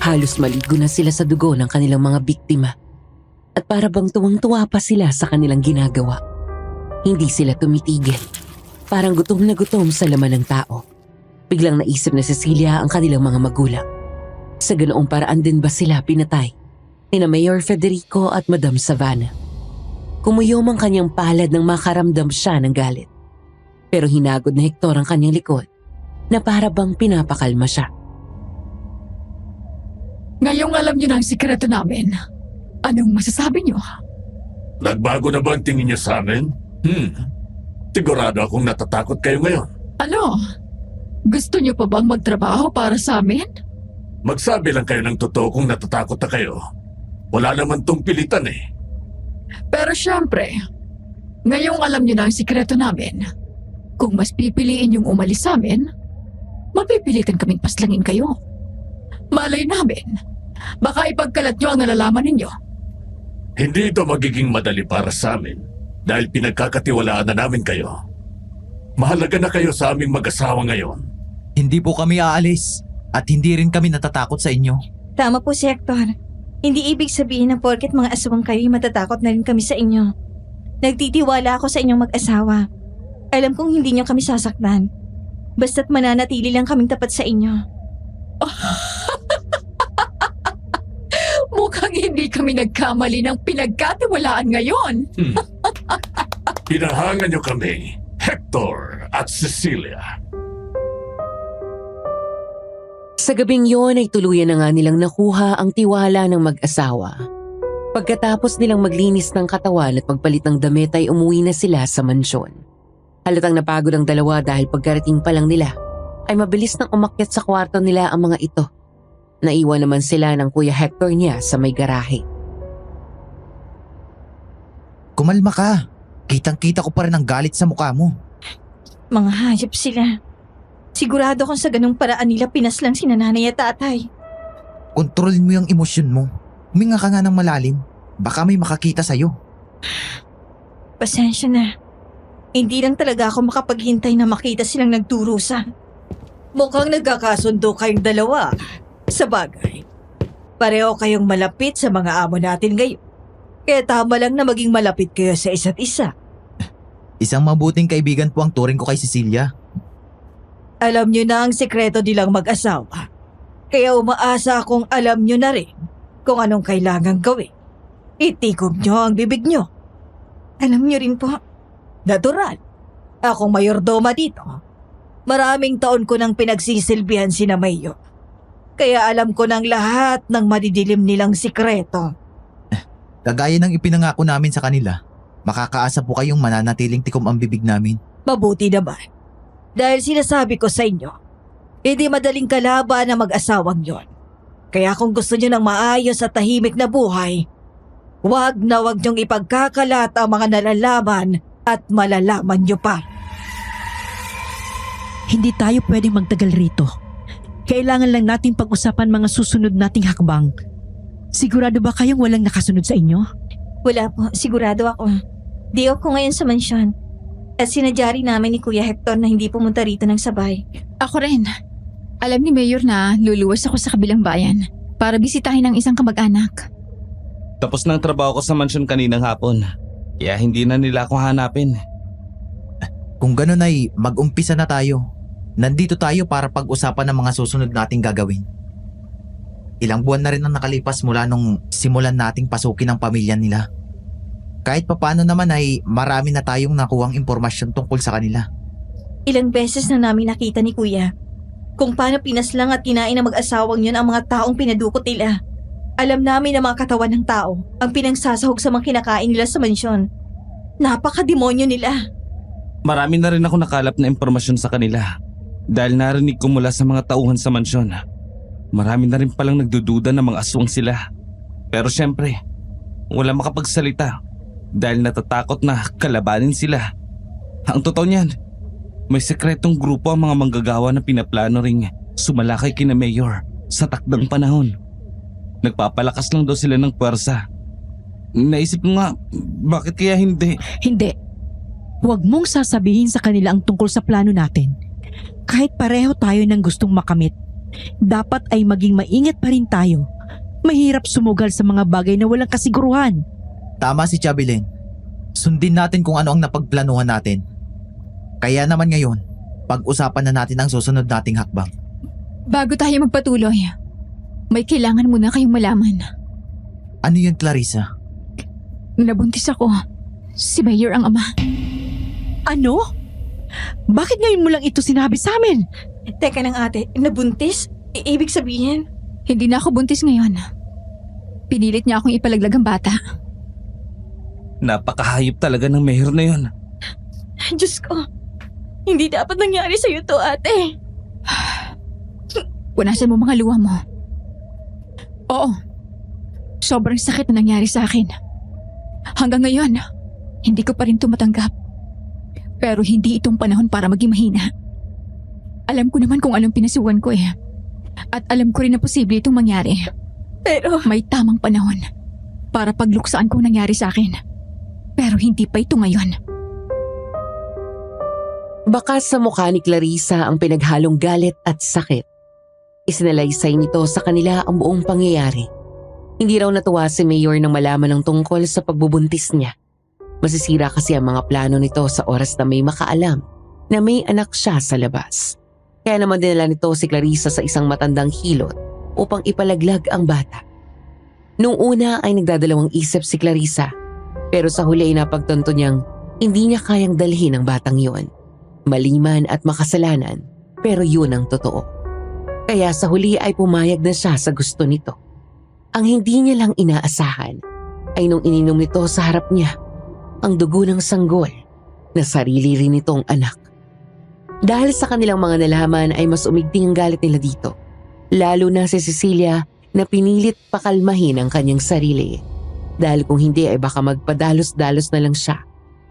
Halos maligo na sila sa dugo ng kanilang mga biktima at para bang tuwang-tuwa pa sila sa kanilang ginagawa. Hindi sila tumitigil. Parang gutom na gutom sa laman ng tao. Biglang naisip na Cecilia ang kanilang mga magulang. Sa ganoong paraan din ba sila pinatay ni Mayor Federico at Madam Savannah? Kumuyom ang kanyang palad nang makaramdam siya ng galit. Pero hinagod na Hector ang kanyang likod na para bang pinapakalma siya. Ngayong alam niyo na ang sikreto namin, anong masasabi niyo? Nagbago na ba ang tingin niyo sa amin? Sigurado akong natatakot kayo ngayon. Ano? Gusto niyo pa bang magtrabaho para sa amin? Magsabi lang kayo ng totoo kung natatakot na kayo. Wala naman tong pilitan eh. Pero syempre, ngayong alam niyo na ang sikreto namin, kung mas pipiliin yung umalis sa amin, mapipilitan kaming paslangin kayo. Malay namin, baka ipagkalat niyo ang nalalaman ninyo. Hindi ito magiging madali para sa amin dahil pinagkakatiwalaan na namin kayo. Mahalaga na kayo sa aming mag-asawa ngayon. Hindi po kami aalis at hindi rin kami natatakot sa inyo. Tama po si Hector. Hindi ibig sabihin na porket mga aswang kayo, matatakot na rin kami sa inyo. Nagtitiwala ako sa inyong mag-asawa. Alam kong hindi niyo kami sasaktan. Basta't mananatili lang kaming tapat sa inyo. Mukhang hindi kami nagkamali ng pinagkatiwalaan ngayon. Pinahangan niyo kami, Hector at Cecilia. Sa gabing yon ay tuluyan na nga nilang nakuha ang tiwala ng mag-asawa. Pagkatapos nilang maglinis ng katawan at magpalit ng damit ay umuwi na sila sa mansyon. Halatang napagod ang dalawa dahil pagkarating pa lang nila ay mabilis nang umakyat sa kwarto nila ang mga ito. Naiwan naman sila ng Kuya Hector niya sa may garahe. Kumalma ka. Kitang-kita ko pa rin ang galit sa mukha mo. Mga hayop sila. Sigurado kung sa ganung paraan nila pinaslang si nanay at tatay. Kontrolin mo yung emosyon mo. Huminga ka nga ng malalim. Baka may makakita sa'yo. Pasensya na. Hindi lang talaga ako makapaghintay na makita silang nagdurusa. Mukhang nagkakasundo kayong dalawa. Sa bagay, pareho kayong malapit sa mga amo natin ngayon. Kaya tama lang na maging malapit kayo sa isa't isa. Isang mabuting kaibigan po ang turing ko kay Cecilia. Alam nyo na ang sekreto nilang mag-asawa. Kaya umaasa akong alam nyo na rin kung anong kailangang gawin. Itikom nyo ang bibig nyo. Alam nyo rin po, natural. Akong mayordoma dito. Maraming taon ko nang pinagsisilbihan si na Mayor. Kaya alam ko ng lahat ng madidilim nilang sikreto. Kagaya ng ipinangako namin sa kanila, makakaasa po kayong mananatiling tikom ang bibig namin. Mabuti naman. Dahil sinasabi ko sa inyo, hindi madaling kalaban na mag-asawang yon. Kaya kung gusto nyo ng maayos at tahimik na buhay, Huwag na huwag niyong ipagkakalat ang mga nalalaman at malalaman niyo pa. Hindi tayo pwedeng magtagal rito. Kailangan lang nating pag-usapan mga susunod nating hakbang. Sigurado ba kayong walang nakasunod sa inyo? Wala po, sigurado ako. Day off ko ngayon sa mansyon. At sinadya rin namin ni Kuya Hector na hindi pumunta rito ng sabay. Ako rin. Alam ni Mayor na luluwas ako sa kabilang bayan para bisitahin ang isang kamag-anak. Tapos na ang trabaho ko sa mansyon kaninang hapon. Kaya hindi na nila ako hanapin. Kung ganun ay mag-umpisa na tayo. Nandito tayo para pag-usapan ng mga susunod nating gagawin. Ilang buwan na rin ang nakalipas mula nung simulan nating pasukin ang pamilya nila. Kahit papano naman ay marami na tayong nakuhang impormasyon tungkol sa kanila. Ilang beses na namin nakita ni Kuya kung paano pinaslang at kinain ng mag-asawang yun ang mga taong pinadukot nila. Alam namin na mga katawan ng tao ang pinangsasahog sa mga kinakain nila sa mansyon. Napaka-demonyo nila. Marami na rin ako nakalap na impormasyon sa kanila. Dahil narinig ko mula sa mga tauhan sa mansyon. Marami na rin palang nagdududa na mga aswang sila. Pero syempre, wala makapagsalita dahil natatakot na kalabanin sila. Ang totoo niyan, may sekretong grupo ang mga manggagawa na pinaplano ring sumalakay kina Mayor sa takdang panahon. Nagpapalakas lang daw sila ng puwersa. Naisip ko nga, bakit kaya hindi? Hindi. Huwag mong sasabihin sa kanila ang tungkol sa plano natin. Kahit pareho tayo ng gustong makamit, dapat ay maging maingat pa rin tayo. Mahirap sumugal sa mga bagay na walang kasiguruhan. Tama si Chabelen. Sundin natin kung ano ang napagplanuhan natin. Kaya naman ngayon, pag-usapan na natin ang susunod nating hakbang. Bago tayo magpatuloy, may kailangan muna kayong malaman. Ano yun, Clarissa? Nabuntis ako. Si Mayor ang ama. Ano? Bakit ngayon mo lang ito sinabi sa amin? Teka lang ate, nabuntis? Ibig sabihin? Hindi na ako buntis ngayon. Pinilit niya akong ipalaglag ang bata. Napakahayop talaga ng Mayor na yun. Diyos ko, hindi dapat nangyari sa'yo to ate. Punasan mo mga luha mo. Oo. Sobrang sakit na nangyari sa akin. Hanggang ngayon, hindi ko pa rin tumatanggap. Pero hindi itong panahon para maging mahina. Alam ko naman kung anong pinasuhan ko eh. At alam ko rin na posible itong mangyari. Pero May tamang panahon para pagluksaan kung nangyari sa akin. Pero hindi pa ito ngayon. Bakas sa mukha ni Clarissa ang pinaghalong galit at sakit. Isinalaysay nito sa kanila ang buong pangyayari. Hindi raw natuwa si Mayor nang malaman ng tungkol sa pagbubuntis niya. Masisira kasi ang mga plano nito sa oras na may makaalam na may anak siya sa labas. Kaya naman dinala nito si Clarissa sa isang matandang hilot upang ipalaglag ang bata. Nung una ay nagdadalawang isip si Clarissa, pero sa huli ay napagtanto niyang hindi niya kayang dalhin ang batang yun. Maliman at makasalanan, pero yun ang totoo. Kaya sa huli ay pumayag na siya sa gusto nito. Ang hindi niya lang inaasahan ay nung ininom nito sa harap niya ang dugo ng sanggol na sarili rin nitong anak. Dahil sa kanilang mga nalaman ay mas umigting ang galit nila dito. Lalo na si Cecilia na pinilit pakalmahin ang kanyang sarili. Dahil kung hindi ay baka magpadalos-dalos na lang siya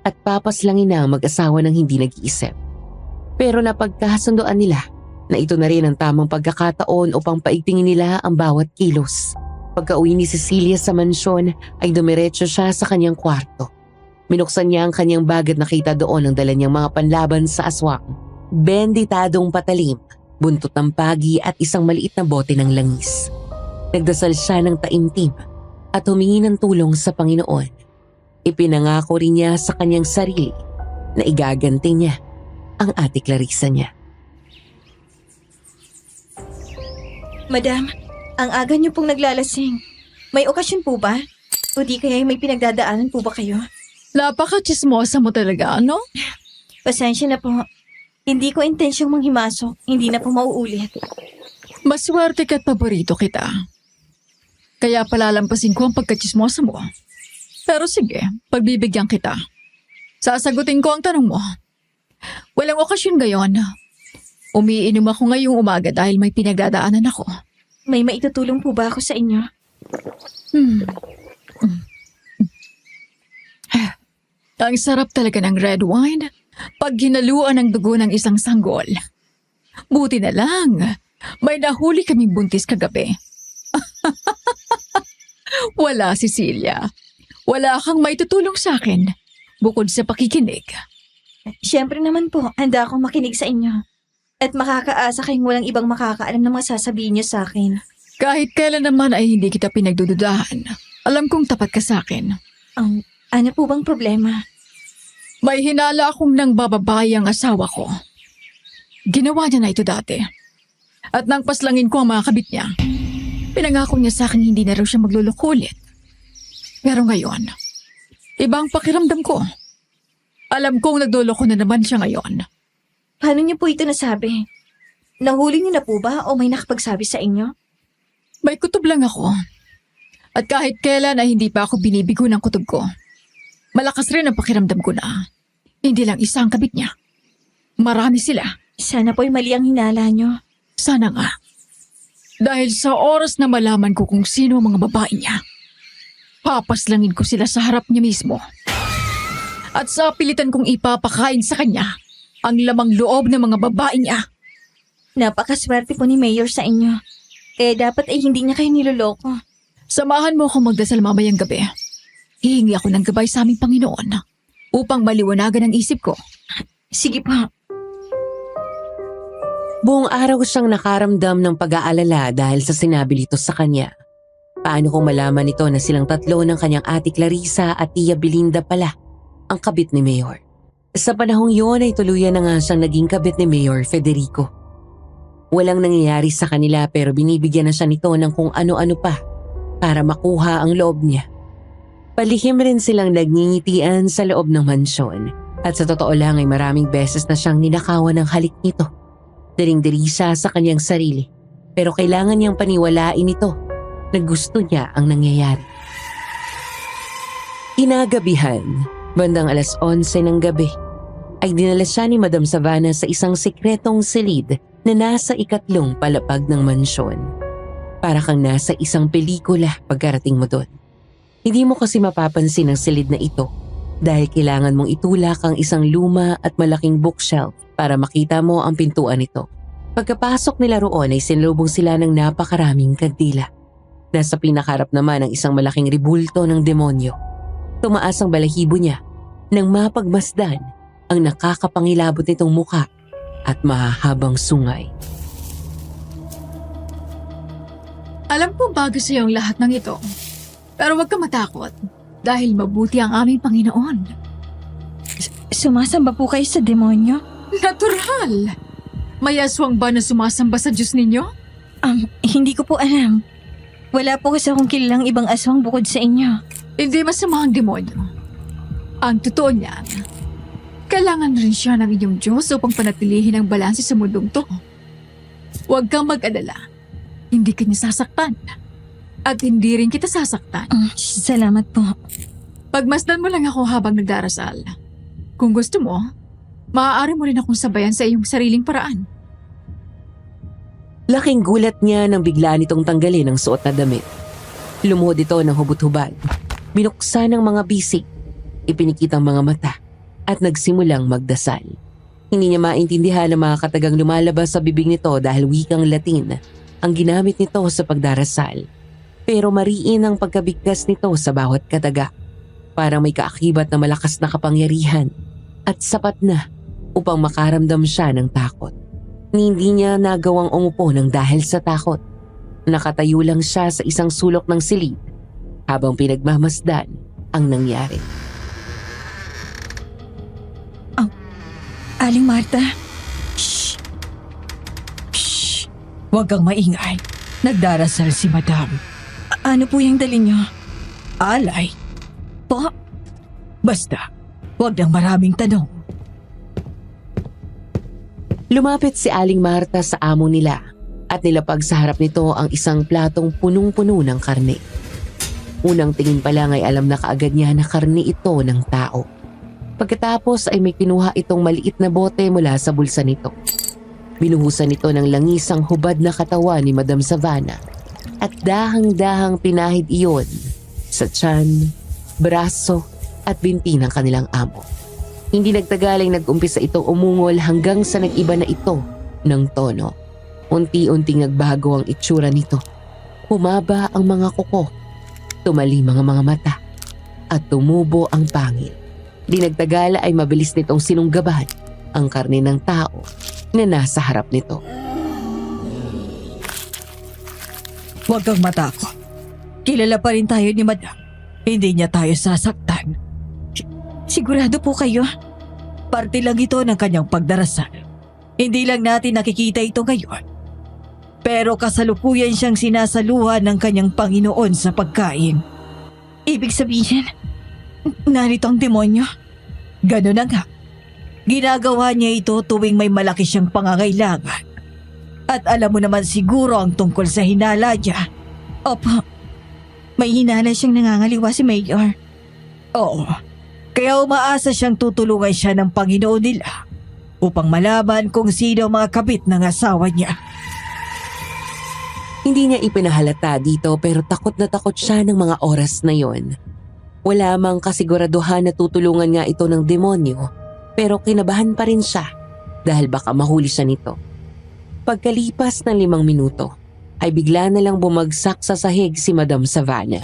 at papaslangin na ang mag-asawa ng hindi nag-iisip. Pero napagkasundoan nila na ito na rin ang tamang pagkakataon upang paigtingin nila ang bawat kilos. Pagka-uwi ni Cecilia sa mansyon ay dumiretso siya sa kanyang kwarto. Minuksan niya ang kanyang bag at nakita doon ang dala niyang mga panlaban sa aswang. Benditadong patalim, buntot ng pagi at isang maliit na bote ng langis. Nagdasal siya ng taimtim at humingi ng tulong sa Panginoon. Ipinangako rin niya sa kanyang sarili na igaganti niya ang ate Clarissa niya. Madam, ang aga niyo pong naglalasing. May okasyon po ba? O di kaya may pinagdadaanan po ba kayo? Napaka-chismosa mo talaga, ano? Pasensya na po. Hindi ko intensyong manghimasok. Hindi na po mauulit. Maswerte ka't paborito kita. Kaya palalampasin ko ang pagkachismosa mo. Pero sige, pagbibigyan kita. Sasagutin ko ang tanong mo. Walang okasyon gayon. Umiinom ako ngayong umaga dahil may pinagdadaanan ako. May maitutulong po ba ako sa inyo? Ang sarap talaga ng red wine pag hinaluan ng dugo ng isang sanggol. Buti na lang, may nahuli kaming buntis kagabi. Wala, Cecilia. Wala kang may tutulong sa akin bukod sa pakikinig. Siyempre naman po, handa akong makinig sa inyo. At makakaasa kayong walang ibang makakaalam ng mga sasabihin niyo sa akin. Kahit kailan naman ay hindi kita pinagdududahan. Alam kong tapat ka sa akin. Ano po bang problema? May hinala akong nang bababae ang asawa ko. Ginawa niya na ito dati. At nang paslangin ko ang mga kabit niya, pinangako niya sa akin hindi na raw siya maglulukulit. Pero ngayon, ibang pakiramdam ko. Alam kong nagluloko na naman siya ngayon. Paano niyo po ito nasabi? Nahuli niyo na po ba o may nakapagsabi sa inyo? May kutob lang ako. At kahit kailan ay hindi pa ako binibigo ng kutob ko. Malakas rin ang pakiramdam ko na hindi lang isa ang kabit niya. Marami sila. Sana po'y mali ang hinala niyo. Sana nga. Dahil sa oras na malaman ko kung sino ang mga babae niya, papaslangin ko sila sa harap niya mismo. At sa pilitan kong ipapakain sa kanya ang lamang loob ng mga babae niya. Napakaswerte po ni Mayor sa inyo. Kaya dapat ay hindi niya kayo niloloko. Samahan mo akong magdasal mamayang gabi. Hihingi ako ng gabay sa aming Panginoon upang maliwanagan ang isip ko. Sige po. Buong araw siyang nakaramdam ng pag-aalala dahil sa sinabi nito sa kanya. Paano kung malaman nito na silang tatlo ng kanyang ate Clarissa at tiya Belinda pala ang kabit ni Mayor? Sa panahong yun ay tuluyan na nga siyang naging kabit ni Mayor Federico. Walang nangyayari sa kanila pero binibigyan na siya nito ng kung ano-ano pa para makuha ang loob niya. Palihim rin silang nagngingitian sa loob ng mansyon at sa totoo lang ay maraming beses na siyang ninakawan ng halik nito. Diring-diri siya sa kanyang sarili pero kailangan niyang paniwalain ito na gusto niya ang nangyayari. Kinagabihan, bandang 11:00 ng gabi, ay dinala siya ni Madam Savannah sa isang sikretong silid na nasa 3 palapag ng mansyon. Para kang nasa isang pelikula pagkarating mo doon. Hindi mo kasi mapapansin ang silid na ito dahil kailangan mong itulak ang isang luma at malaking bookshelf para makita mo ang pintuan nito. Pagkapasok nila roon ay sinlubong sila ng napakaraming kandila. Nasa pinakaharap naman ang isang malaking ribulto ng demonyo. Tumaas ang balahibo niya nang mapagmasdan ang nakakapangilabot nitong muka at mahahabang sungay. Alam ko bago sa iyo ang lahat ng ito. Pero huwag ka matakot dahil mabuti ang aming Panginoon. Sumasamba po kayo sa demonyo? Natural! May aswang ba na sumasamba sa Diyos ninyo? Hindi ko po alam. Wala po kasi akong kilalang ibang aswang bukod sa inyo. Hindi masama ang demonyo. Ang totoo niyan, kailangan rin siya ng inyong Diyos upang panatilihin ang balanse sa mundong to. Huwag kang mag-alala. Hindi ka niya sasaktan. At hindi rin kita sasaktan. Salamat po. Pagmasdan mo lang ako habang nagdarasal. Kung gusto mo, maaari mo rin akong sabayan sa iyong sariling paraan. Laking gulat niya nang bigla nitong tanggalin ang suot na damit. Lumuhod ito ng hubot-hubad. Binuksan ang mga bisig, ipinikit ang mga mata, at nagsimulang magdasal. Hindi niya maintindihan ang mga katagang lumalabas sa bibig nito dahil wikang Latin ang ginamit nito sa pagdarasal. Pero mariin ang pagkabigkas nito sa bawat kataga. Parang may kaakibat na malakas na kapangyarihan at sapat na upang makaramdam siya ng takot. Hindi niya nagawang umupo ng dahil sa takot. Nakatayo lang siya sa isang sulok ng silid habang pinagmamasdan ang nangyari. Aling Marta? Shh! Shh! Huwag kang maingay. Nagdarasal si Madam. Ano po yung dali niyo? Alay. Po? Basta, huwag nang maraming tanong. Lumapit si Aling Marta sa amo nila at nilapag sa harap nito ang isang platong punong-puno ng karne. Unang tingin pa lang ay alam na kaagad niya na karne ito ng tao. Pagkatapos ay may kinuha itong maliit na bote mula sa bulsa nito. Binuhusan nito ng langis ang hubad na katawan ni Madam Savannah at dahang-dahang pinahid iyon sa tiyan, braso at binti ng kanilang amo. Hindi nagtagal ay nag-umpisa itong umungol hanggang sa nag-iba na ito ng tono. Unti-unting nagbago ang itsura nito. Humaba ang mga kuko, tumalim ang mga mata, at tumubo ang pangil. Di nagtagal ay mabilis nitong sinunggaban ang karne ng tao na nasa harap nito. Huwag kang matakot. Kilala pa rin tayo ni Madam. Hindi niya tayo sasaktan. Sigurado po kayo? Parte lang ito ng kanyang pagdarasal. Hindi lang natin nakikita ito ngayon. Pero kasalukuyan siyang sinasaluhan ng kanyang Panginoon sa pagkain. Ibig sabihin, narito ang demonyo? Ganun na nga. Ginagawa niya ito tuwing may malaki siyang pangangailangan. At alam mo naman siguro ang tungkol sa hinala niya. Opo, may hinala siyang nangangaliwa si Mayor. Oo. Kaya umaasa siyang tutulungan siya ng Panginoon nila upang malaman kung sino ang mga kabit ng asawa niya. Hindi niya ipinahalata dito pero takot na takot siya ng mga oras na yon. Wala mang kasiguraduhan na tutulungan nga ito ng demonyo pero kinabahan pa rin siya dahil baka mahuli siya nito. Pagkalipas ng 5 minuto ay bigla na lang bumagsak sa sahig si Madam Savannah.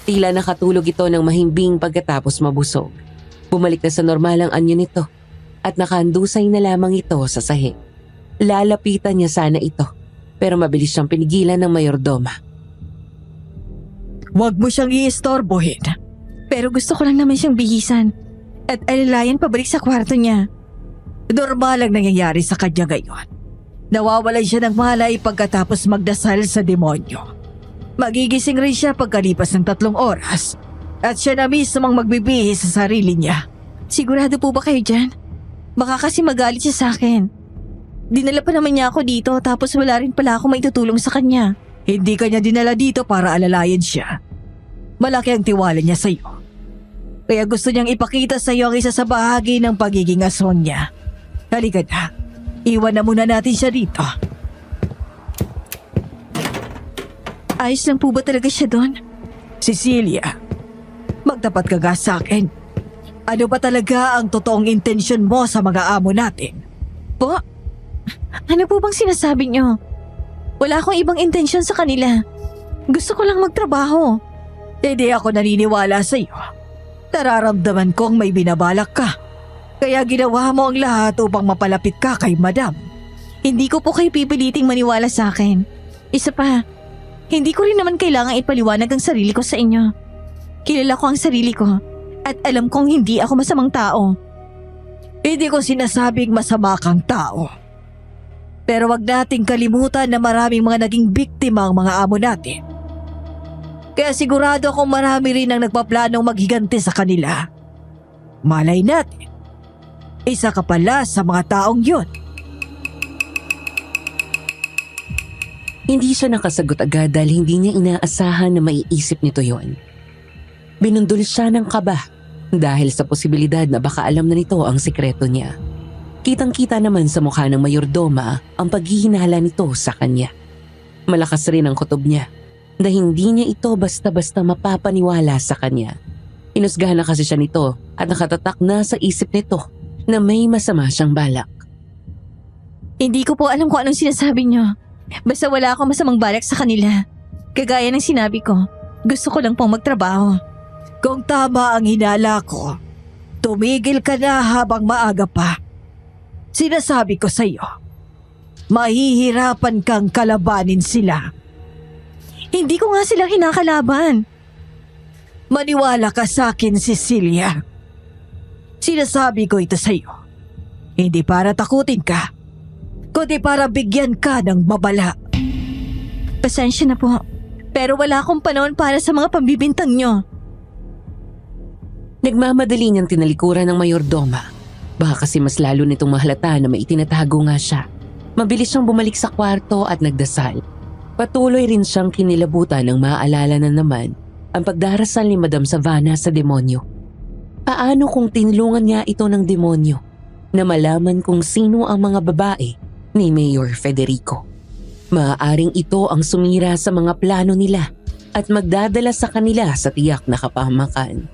Tila nakatulog ito ng mahimbing pagkatapos mabusog. Bumalik na sa normal ang anyo nito at nakahandusay na lamang ito sa sahig. Lalapitan niya sana ito pero mabilis siyang pinigilan ng mayordoma. Huwag mo siyang iistorbohin. Pero gusto ko lang naman siyang bihisan at alalayan pabalik sa kwarto niya. Normal ang nangyayari sa kanya ngayon. Nawawalan siya ng malay pagkatapos magdasal sa demonyo. Magigising rin siya pagkalipas ng 3 oras at siya na mismo ang magbibihis sa sarili niya. Sigurado po ba kayo dyan? Baka kasi magalit siya sa akin. Dinala pa naman niya ako dito tapos wala rin pala ako maitutulong sa kanya. Hindi kanya dinala dito para alalayan siya. Malaki ang tiwala niya sa iyo. Kaya gusto niyang ipakita sa iyo ang isa sa bahagi ng pagiging aswang niya. Halika na. Iwan na muna natin siya dito. Ayos lang po ba talaga siya doon? Cecilia, magtapat ka nga sa akin. Ano ba talaga ang totoong intensyon mo sa mga amo natin? Po? Ano po bang sinasabi niyo? Wala akong ibang intensyon sa kanila. Gusto ko lang magtrabaho. Hindi ako naniniwala sa iyo. Nararamdaman kong may binabalak ka. Kaya ginawa mo ang lahat upang mapalapit ka kay Madam. Hindi ko po kayo pipiliting maniwala sa akin. Isa pa, hindi ko rin naman kailangang ipaliwanag ang sarili ko sa inyo. Kilala ko ang sarili ko at alam kong hindi ako masamang tao. Hindi ko sinasabing masama kang tao. Pero wag nating kalimutan na maraming mga naging biktima ang mga amo natin. Kaya sigurado akong marami rin ang nagpaplanong maghiganti sa kanila. Malay natin, isa ka pala sa mga taong yun. Hindi siya nakasagot agad dahil hindi niya inaasahan na maiisip nito yon. Binundol siya ng kaba dahil sa posibilidad na baka alam na nito ang sikreto niya. Kitang-kita naman sa mukha ng mayordoma ang paghihinala nito sa kanya. Malakas rin ang kutob niya na hindi niya ito basta-basta mapapaniwala sa kanya. Inusgahan na kasi siya nito at nakatatak na sa isip nito na may masama siyang balak. Hindi ko po alam kung anong sinasabi niyo. Basta wala akong masamang balak sa kanila. Kagaya ng sinabi ko, gusto ko lang pong magtrabaho. Kung tama ang hinala ko, tumigil ka na habang maaga pa. Sinasabi ko sa iyo, mahihirapan kang kalabanin sila. Hindi ko nga sila kinakalaban. Maniwala ka sa akin, Cecilia. Sinasabi ko ito sa iyo, hindi para takutin ka, kundi para bigyan ka ng babala. Pasensya na po, pero wala akong panahon para sa mga pambibintang nyo. Nagmamadali niyang tinalikuran ng mayordoma. Baka kasi mas lalo nitong mahalata na may itinatago nga siya. Mabilis siyang bumalik sa kwarto at nagdasal. Patuloy rin siyang kinilabutan ng maaalala na naman ang pagdarasal ni Madam Savannah sa demonyo. Paano kung tinulungan niya ito ng demonyo na malaman kung sino ang mga babae ni Mayor Federico? Maaaring ito ang sumira sa mga plano nila at magdadala sa kanila sa tiyak na kapahamakan.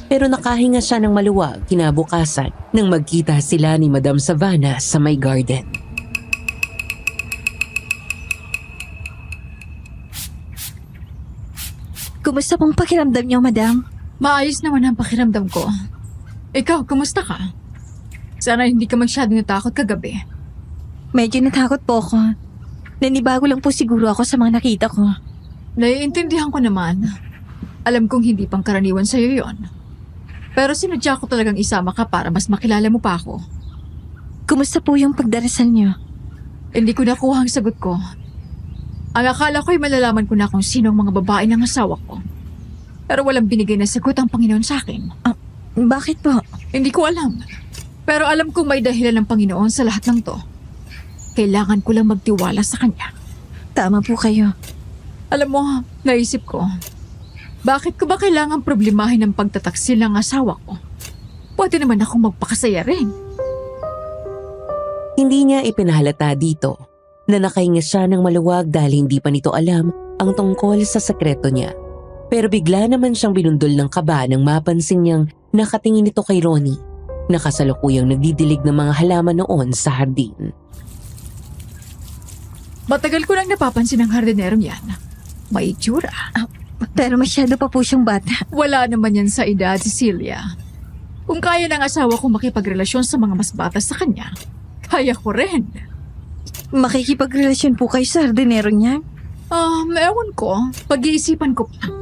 Pero nakahinga siya ng maluwag kinabukasan nang magkita sila ni Madam Savannah sa may garden. Kumusta pong pakiramdam niyo, madam? Maayos naman ang pakiramdam ko. Ikaw, kumusta ka? Sana hindi ka masyadong natakot kagabi. Medyo natakot po ako. Nanibago lang po siguro ako sa mga nakita ko. Naiintindihan ko naman. Alam kong hindi pangkaraniwan sa'yo yon. Pero sinadya ko talagang isama ka para mas makilala mo pa ako. Kumusta po yung pagdarasal niyo? Hindi ko nakuha ang sagot ko. Ang akala ko'y malalaman ko na kung sino ang mga babae ng asawa ko. Pero walang binigay na sagot ang Panginoon sa akin. Bakit po? Hindi ko alam. Pero alam kong may dahilan ng Panginoon sa lahat ng to. Kailangan ko lang magtiwala sa Kanya. Tama po kayo. Alam mo, naisip ko, bakit ko ba kailangan problemahin ang pagtataksil ng asawa ko? Pwede naman akong magpakasaya rin. Hindi niya ipinahalata dito na nakahinga siya ng maluwag dahil hindi pa nito alam ang tungkol sa sekreto niya. Pero bigla naman siyang binundol ng kaba nang mapansin niyang nakatingin ito kay Ronnie, na kasalukuyang nagdidilig ng mga halaman noon sa hardin. Matagal ko lang napapansin ang hardinerong yan. May itsura. Pero masyado pa po siyang bata. Wala naman yan sa edad, Cecilia. Kung kaya ng asawa ko makipagrelasyon sa mga mas bata sa kanya, kaya ko rin. Makikipagrelasyon po kayo sa hardinero niya? Ewan ko. Pag-iisipan ko pa.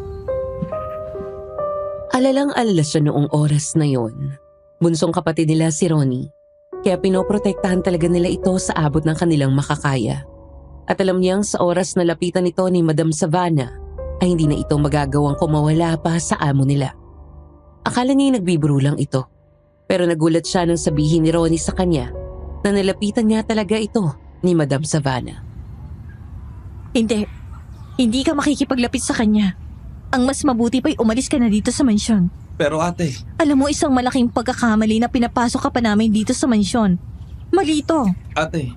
Alalang-alala siya noong oras na yon. Bunsong kapatid nila si Ronnie, kaya pinoprotektahan talaga nila ito sa abot ng kanilang makakaya. At alam niyang sa oras na lapitan nito ni Madam Savannah ay hindi na ito magagawang kumawala pa sa amo nila. Akala niya nagbibiro lang ito, pero nagulat siya nang sabihin ni Ronnie sa kanya na nalapitan niya talaga ito ni Madam Savannah. Hindi ka makikipaglapit sa kanya. Ang mas mabuti pa'y umalis ka na dito sa mansyon. Pero ate, Alam mo, isang malaking pagkakamali na pinapasok ka pa namin dito sa mansyon. Mali ito. ate,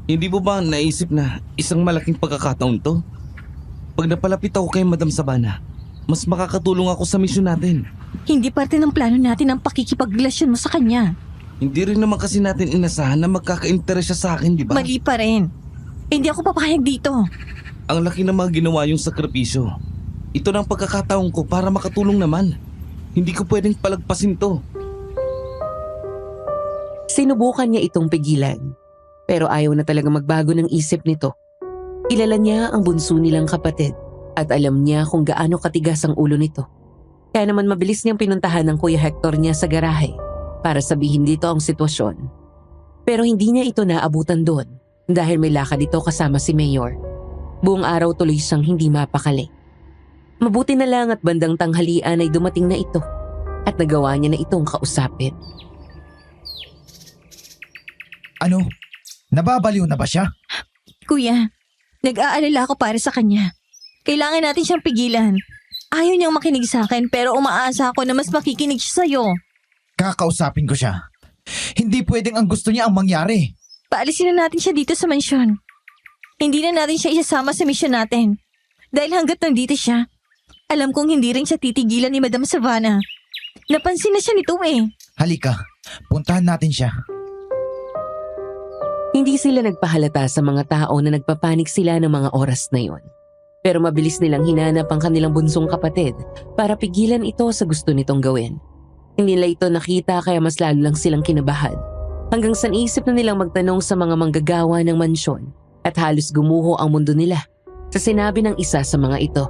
hindi mo ba naisip na isang malaking pagkakataon to? Pag napalapit ako kay Madam Savannah, mas makakatulong ako sa misyon natin. Hindi parte ng plano natin ang pakikipagrelasyon mo sa kanya. Hindi rin naman kasi natin inasahan na magkaka-interes siya sa akin, di ba? Mali pa rin. Hindi ako papayag dito. Ang laki na mga ginawa yung sakripisyo. Ito na ang pagkakataon ko para makatulong naman. Hindi ko pwedeng palagpasin to. Sinubukan niya itong pigilan, pero ayaw na talaga magbago ng isip nito. Kilala niya ang bunso nilang kapatid at alam niya kung gaano katigas ang ulo nito. Kaya naman mabilis niyang pinuntahan ng Kuya Hector niya sa garahe para sabihin dito ang sitwasyon. Pero hindi niya ito naabutan doon dahil may lakad ito kasama si Mayor. Buong araw tuloy siyang hindi mapakali. Mabuti na lang at bandang tanghalian ay dumating na ito at nagawa niya na itong kausapin. Ano? Nababaliw na ba siya? Kuya, nag-aalala ako para sa kanya. Kailangan natin siyang pigilan. Ayaw niyang makinig sa akin pero umaasa ako na mas makikinig siya sa'yo. Kakausapin ko siya. Hindi pwedeng ang gusto niya ang mangyari. Paalisin na natin siya dito sa mansyon. Hindi na natin siya isasama sa misyon natin. Dahil hanggat nandito siya, alam kong hindi rin siya titigilan ni Madam Savannah. Napansin na siya nito eh. Halika, puntahan natin siya. Hindi sila nagpahalata sa mga tao na nagpapanik sila ng mga oras na yon. Pero mabilis nilang hinanap ang kanilang bunsong kapatid para pigilan ito sa gusto nitong gawin. Hindi nila ito nakita kaya mas lalo lang silang kinabahan. Hanggang sa naisip na nilang magtanong sa mga manggagawa ng mansyon at halos gumuho ang mundo nila sa sinabi ng isa sa mga ito.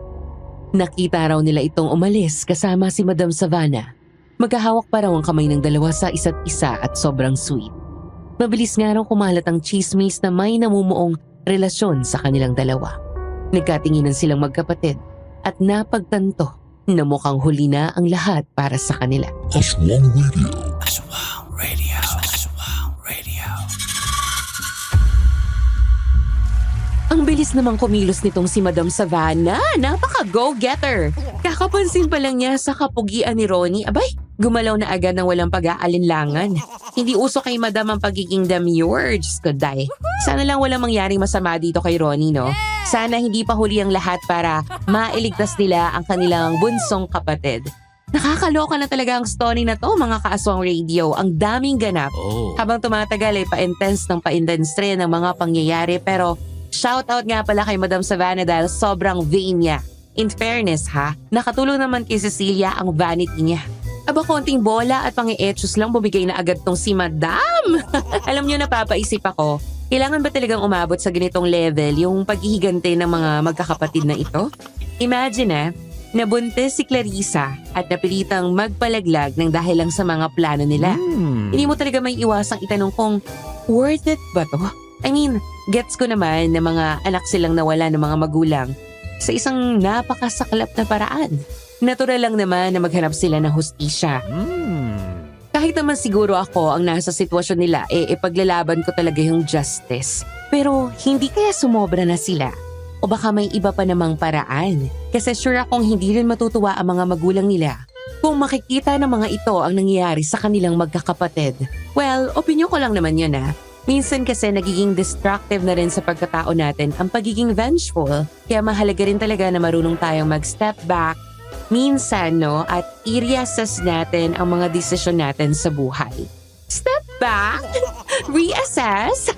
Nakita raw nila itong umalis kasama si Madam Savannah. Magkahawak pa raw ang kamay ng dalawa sa isa't isa at sobrang sweet. Mabilis nga raw kumalat ang chismis na may namumuong relasyon sa kanilang dalawa. Nagkatinginan silang magkapatid at napagtanto na mukhang huli na ang lahat para sa kanila. Aswang Radio. Aswang Radio. Aswang Radio. Ang bilis namang kumilos nitong si Madam Savannah. Napaka-go-getter. Kakapansin pa lang niya sa kapugian ni Ronnie. Abay, gumalaw na agad ng walang pag-aalinlangan. Hindi uso kay Madam ang pagiging demure. Diyos ko, day. Sana lang walang mangyaring masama dito kay Ronnie, no? Sana hindi pa huli ang lahat para mailigtas nila ang kanilang bunsong kapatid. Nakakaloka na talaga ang story na to, mga kaaswang radio. Ang daming ganap. Oh. Habang tumatagal ay pa-intense rin ng mga pangyayari, pero shoutout nga pala kay Madam Savannah dahil sobrang vain niya. In fairness ha, nakatulong naman kay Cecilia ang vanity niya. Aba, konting bola at pang-i-etchos lang bumigay na agad tong si Madam. Alam niyo, napapaisip ako, kailangan ba talagang umabot sa ganitong level yung paghihigante ng mga magkakapatid na ito? Imagine nabuntis si Clarissa at napilitang magpalaglag ng dahil lang sa mga plano nila. Hindi mo talaga may iwasang itanong kung worth it ba to? I mean, gets ko naman na mga anak silang nawala ng mga magulang sa isang napakasaklap na paraan. Natural lang naman na maghanap sila ng hustisya. Kahit naman siguro ako ang nasa sitwasyon nila, ipaglalaban ko talaga yung justice. Pero hindi kaya sumobra na sila? O baka may iba pa namang paraan? Kasi sure akong hindi rin matutuwa ang mga magulang nila kung makikita ng mga ito ang nangyayari sa kanilang magkakapatid. Well, opinyon ko lang naman yun Minsan kasi nagiging destructive na rin sa pagkatao natin ang pagiging vengeful. Kaya mahalaga rin talaga na marunong tayong mag-step back minsan, at i-reassess natin ang mga desisyon natin sa buhay. Step back? Reassess?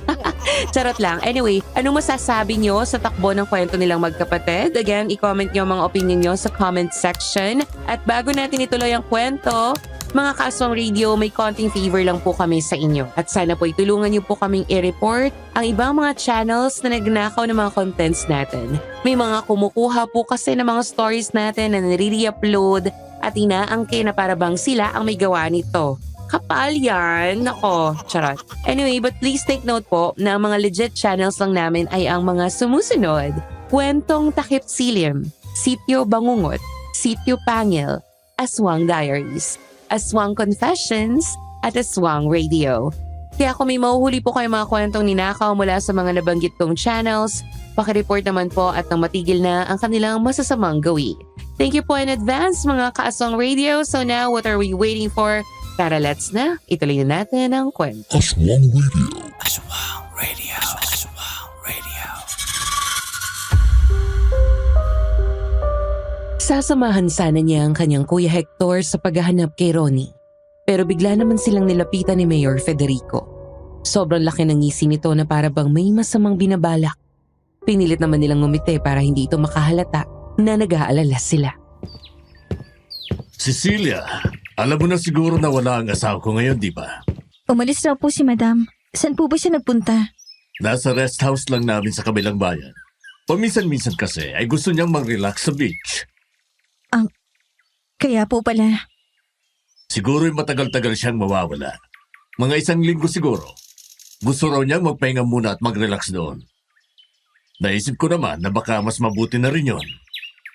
Charot lang. Anyway, anong masasabi nyo sa takbo ng kwento nilang magkapatid? Again, i-comment nyo ang mga opinion nyo sa comment section. At bago natin ituloy ang kwento, mga kaaswang radio, may konting favor lang po kami sa inyo. At sana po itulungan niyo po kaming i-report ang ibang mga channels na nagnakaw ng mga contents natin. May mga kumukuha po kasi ng mga stories natin na nire-upload at inaangke na para bang sila ang may gawa nito. Kapal yan. Nako, charot. Anyway, but please take note po na ang mga legit channels lang namin ay ang mga sumusunod. Kwentong Takip Silim, Sityo Bangungot, Sityo Pangil, Aswang Diaries, Aswang Confessions, at Aswang Radio. Kaya kung may mahuhuli po kayo mga kwentong ninakaw mula sa mga nabanggit kong channels, pakireport naman po at nang matigil na ang kanilang masasamang gawi. Thank you po in advance mga kaaswang radio. So now, what are we waiting for? Tara, let's na. Ituloy na natin ang kwento. Aswang Radio. Aswang Radio. Aswang Radio. Sasamahan sana niya ang kanyang Kuya Hector sa paghahanap kay Ronnie. Pero bigla naman silang nilapitan ni Mayor Federico. Sobrang laki ng ngisi nito na para bang may masamang binabalak. Pinilit naman nilang ngumiti para hindi ito makahalata na nag-aalala sila. Cecilia, alam mo na siguro na wala ang asawa ko ngayon, di ba? Umalis raw po si Madam. Saan po ba siya nagpunta? Nasa rest house lang namin sa kabilang bayan. Paminsan-minsan kasi ay gusto niyang mag-relax sa beach. Kaya po pala. Siguro matagal-tagal siyang mawawala. Mga 1 linggo siguro. Gusto raw niyang magpahinga muna at mag-relax doon. Naisip ko naman na baka mas mabuti na rin yon.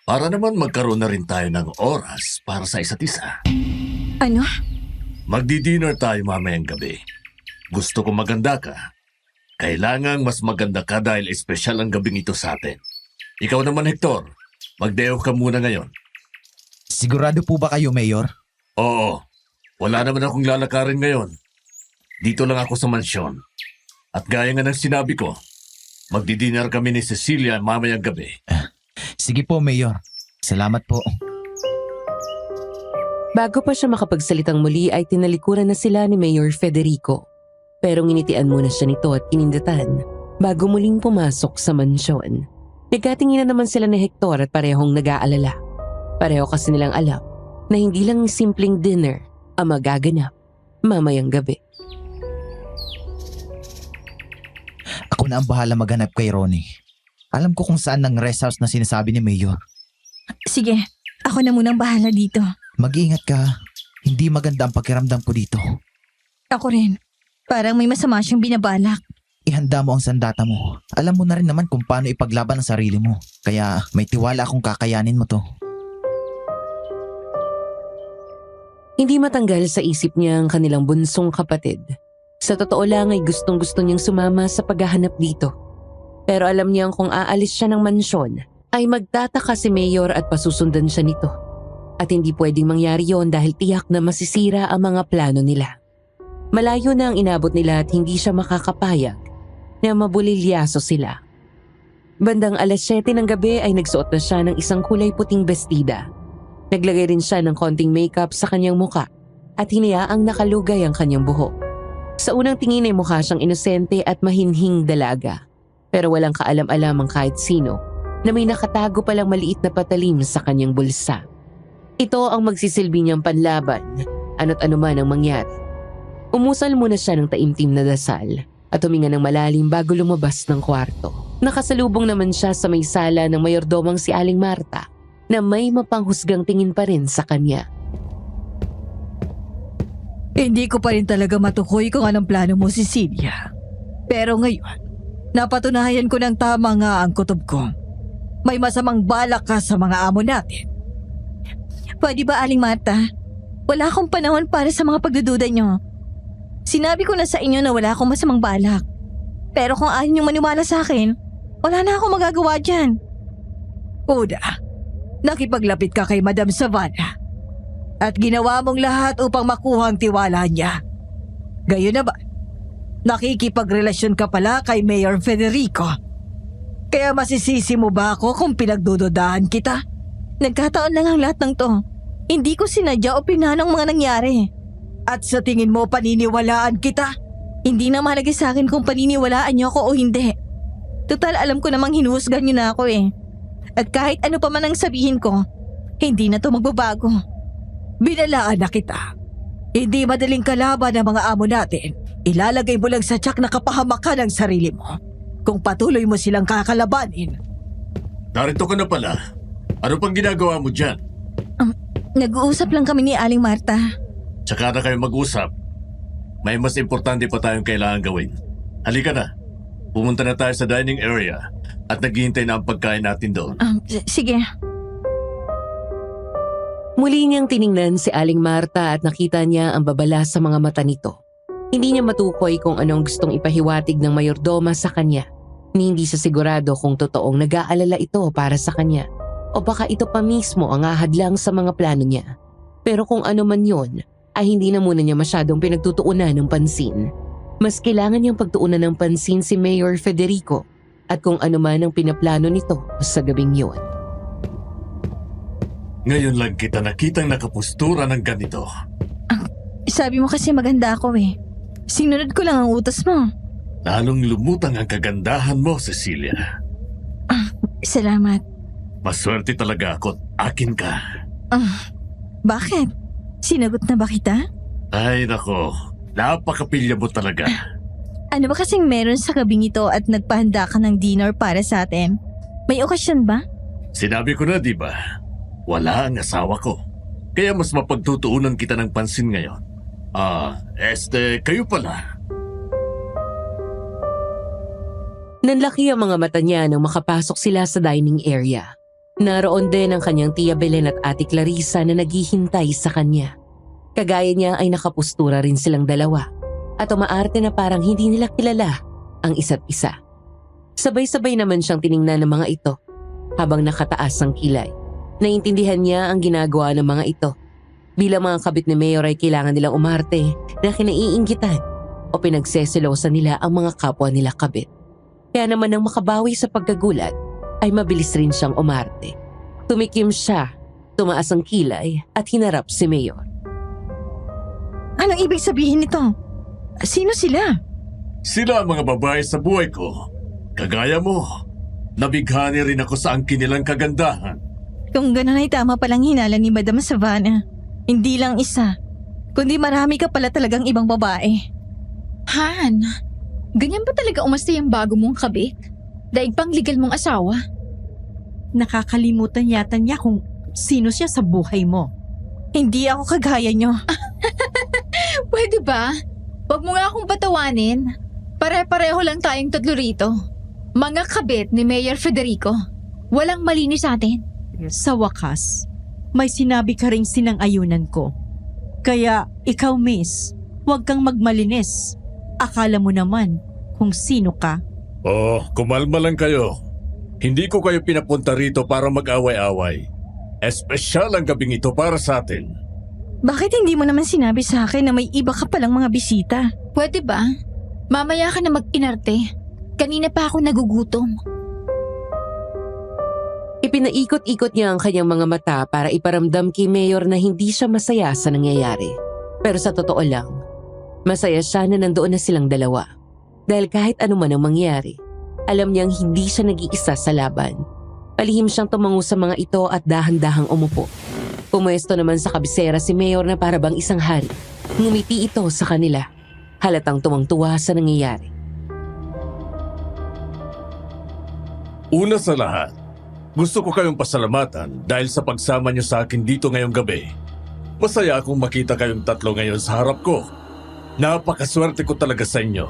Para naman magkaroon na rin tayo ng oras para sa isa't isa. Ano? Magdi-dinner tayo mamayang gabi. Gusto ko maganda ka. Kailangang mas maganda ka dahil espesyal ang gabing ito sa atin. Ikaw naman, Hector. Mag-day off ka muna ngayon. Sigurado po ba kayo, Mayor? Oo. Wala naman akong lalakarin ngayon. Dito lang ako sa mansyon. At gaya nga ng sinabi ko, magdi-dinner kami ni Cecilia mamayang gabi. Sige po, Mayor. Salamat po. Bago pa siya makapagsalitang muli ay tinalikuran na sila ni Mayor Federico. Pero nginitian muna siya nito at inindatan bago muling pumasok sa mansyon. Nagkatinginan naman sila ni Hector at parehong nag-aalala. Pareho kasi nilang alam na hindi lang simpleng dinner ang magaganap mamayang gabi. Ako na ang bahala maghanap kay Ronnie. Alam ko kung saan ang rest house na sinasabi ni Mayor. Sige, ako na munang bahala dito. Mag-iingat ka. Hindi maganda ang pakiramdam ko dito. Ako rin. Parang may masama siyang binabalak. Ihanda mo ang sandata mo. Alam mo na rin naman kung paano ipaglaban ang sarili mo. Kaya may tiwala akong kakayanin mo to. Hindi matanggal sa isip niya ang kanilang bunsong kapatid. Sa totoo lang ay gustong-gusto niyang sumama sa paghahanap dito. Pero alam niyang kung aalis siya ng mansyon, ay magtataka si Mayor at pasusundan siya nito. At hindi pwedeng mangyari yon dahil tiyak na masisira ang mga plano nila. Malayo na ang inabot nila at hindi siya makakapayag na mabulilyaso sila. Bandang 7:00 ng gabi ay nagsuot na siya ng isang kulay puting bestida. Naglagay rin siya ng konting makeup sa kanyang muka at hinayaang nakalugay ang kanyang buhok. Sa unang tingin ay mukha siyang inosente at mahinhing dalaga. Pero walang kaalam-alam ang kahit sino na may nakatago palang maliit na patalim sa kanyang bulsa. Ito ang magsisilbi niyang panlaban, ano't anuman ang mangyari. Umusal muna siya ng taimtim na dasal at huminga ng malalim bago lumabas ng kwarto. Nakasalubong naman siya sa may sala ng mayordomang si Aling Marta na may mapanghusgang tingin pa rin sa kanya. Hindi ko pa rin talaga matukoy kung anong plano mo, Cecilia. Pero ngayon, napatunayan ko ng tama nga ang kutob ko. May masamang balak ka sa mga amo natin. Pwede ba, Aling Marta? Wala akong panahon para sa mga pagdududa niyo. Sinabi ko na sa inyo na wala akong masamang balak. Pero kung ayaw niyong maniwala sa akin, wala na akong magagawa dyan. Una, nakipaglapit ka kay Madam Savannah at ginawa mong lahat upang makuha ang tiwala niya. Gayon na ba? Nakikipagrelasyon ka pala kay Mayor Federico. Kaya masisisi mo ba ako kung pinagdududahan kita? Nagkataon lang ang lahat ng to. Hindi ko sinadya o pinanong mga nangyari. At sa tingin mo paniniwalaan kita? Hindi na mahalaga sa akin kung paniniwalaan niyo ako o hindi. Total alam ko namang hinuhusgan niyo na ako eh. At kahit ano pa man ang sabihin ko, hindi na to magbabago. Binalaan na kita. Hindi madaling kalaban ang mga amo natin. Ilalagay mo lang sa tiyak na kapahamakan ang sarili mo kung patuloy mo silang kakalabanin. Narito ka na pala. Ano pang ginagawa mo dyan? Nag-uusap lang kami ni Aling Marta. Tsaka na kayo mag-usap. May mas importante pa tayong kailangan gawin. Halika na. Pumunta na tayo sa dining area at naghihintay na ang pagkain natin doon. Sige. Muli niyang tiningnan si Aling Marta at nakita niya ang babala sa mga mata nito. Hindi niya matukoy kung anong gustong ipahiwatig ng mayordoma sa kanya. Ni hindi siya sigurado kung totoong nag-aalala ito para sa kanya o baka ito pa mismo ang ahadlang sa mga plano niya. Pero kung ano man yun, ay hindi na muna niya masyadong pinagtutuunan ng pansin. Mas kailangan niyang pagtuunan ng pansin si Mayor Federico at kung ano man ang pinaplano nito sa gabing yun. Ngayon lang kita nakitang nakapustura ng ganito. Sabi mo kasi maganda ako eh. Sinunod ko lang ang utos mo. Lalong lumutang ang kagandahan mo, Cecilia. Salamat. Maswerte talaga ako at akin ka. Bakit? Sinagot na ba kita? Ay nako, napakapilya mo talaga. Ano ba kasing meron sa gabing ito at nagpahanda ka ng dinner para sa atin? May okasyon ba? Sinabi ko na, di ba? Wala ang asawa ko. Kaya mas mapagtutuunan kita ng pansin ngayon. Kayo pala. Nanlaki ang mga mata niya nang makapasok sila sa dining area. Naroon din ang kanyang tiya Belen at ate Clarissa na naghihintay sa kanya. Kagaya niya ay nakapustura rin silang dalawa at umaarte na parang hindi nila kilala ang isa't isa. Sabay-sabay naman siyang tiningnan ng mga ito habang nakataas ang kilay. Naintindihan niya ang ginagawa ng mga ito. Bilang mga kabit ni Mayor ay kailangan nilang umarte na kinaiinggitan o pinagseselosan nila ang mga kapwa nila kabit. Kaya naman nang makabawi sa pagkagulat ay mabilis rin siyang umarte. Tumikim siya, tumaas ang kilay at hinarap si Mayor. Anong ibig sabihin nito? Sino sila? Sila ang mga babae sa buhay ko. Kagaya mo. Nabighani rin ako sa angkin nilang kagandahan. Kung gano'n ay tama palang hinala ni Madam Savannah. Hindi lang isa, kundi marami ka pala talagang ibang babae. Han, ganyan ba talaga umasta yung bago mong kabit? Daig pang legal mong asawa? Nakakalimutan yata niya kung sino siya sa buhay mo. Hindi ako kagaya nyo. Pwede ba? Huwag mo nga akong patawanin. Pare-pareho lang tayong tatlo rito. Mga kabit ni Mayor Federico. Walang malinis sa atin. Sa wakas, may sinabi ka ring sinang-ayunan ko. Kaya ikaw, miss, huwag kang magmalinis. Akala mo naman kung sino ka. Kumalma lang kayo. Hindi ko kayo pinapunta rito para mag-away-away. Espesyal ang gabing ito para sa atin. Bakit hindi mo naman sinabi sa akin na may iba ka palang mga bisita? Pwede ba? Mamaya ka na mag-inarte. Kanina pa ako nagugutom. Ipinaikot-ikot niya ang kanyang mga mata para iparamdam kay Mayor na hindi siya masaya sa nangyayari. Pero sa totoo lang, masaya siya na nandoon na silang dalawa. Dahil kahit ano man ang mangyari, alam niyang hindi siya nag-iisa sa laban. Palihim siyang tumango sa mga ito at dahan-dahang umupo. Pumuesto naman sa kabisera si Mayor na para bang isang hari. Ngumiti ito sa kanila. Halatang tuwang-tuwa sa nangyayari. Una sa lahat, gusto ko kayong pasalamatan dahil sa pagsama niyo sa akin dito ngayong gabi. Masaya akong makita kayong tatlo ngayon sa harap ko. Napakaswerte ko talaga sa inyo.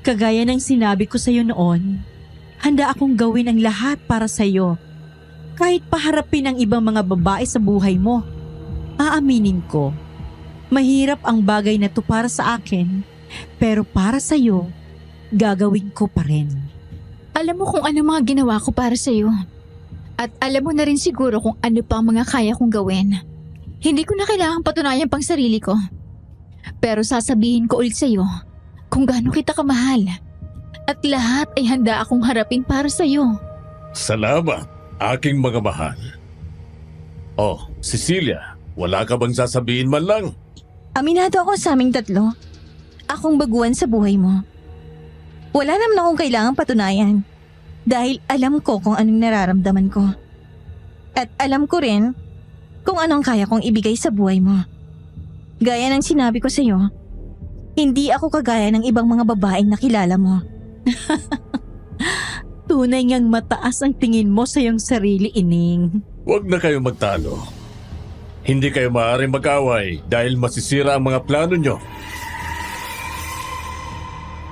Kagaya ng sinabi ko sa iyo noon, handa akong gawin ang lahat para sa iyo. Kahit paharapin ang ibang mga babae sa buhay mo, aaminin ko, mahirap ang bagay na to para sa akin, pero para sa iyo, gagawin ko pa rin. Alam mo kung ano mga ginawa ko para sa'yo. At alam mo na rin siguro kung ano pa ang mga kaya kong gawin. Hindi ko na kailangang patunayan pang sarili ko. Pero sasabihin ko ulit sa'yo kung gaano kita kamahal. At lahat ay handa akong harapin para sa'yo. Salamat, aking mga mahal. Oh, Cecilia, wala ka bang sasabihin man lang? Aminado ako sa aming tatlo. Akong baguhan sa buhay mo. Wala naman akong kailangang patunayan. Dahil alam ko kung anong nararamdaman ko. At alam ko rin kung anong kaya kong ibigay sa buhay mo. Gaya ng sinabi ko sa iyo, hindi ako kagaya ng ibang mga babaeng nakilala mo. Tunay ngang mataas ang tingin mo sa iyong sarili, Ining. Huwag na kayo magtalo. Hindi kayo maaaring mag-away dahil masisira ang mga plano nyo.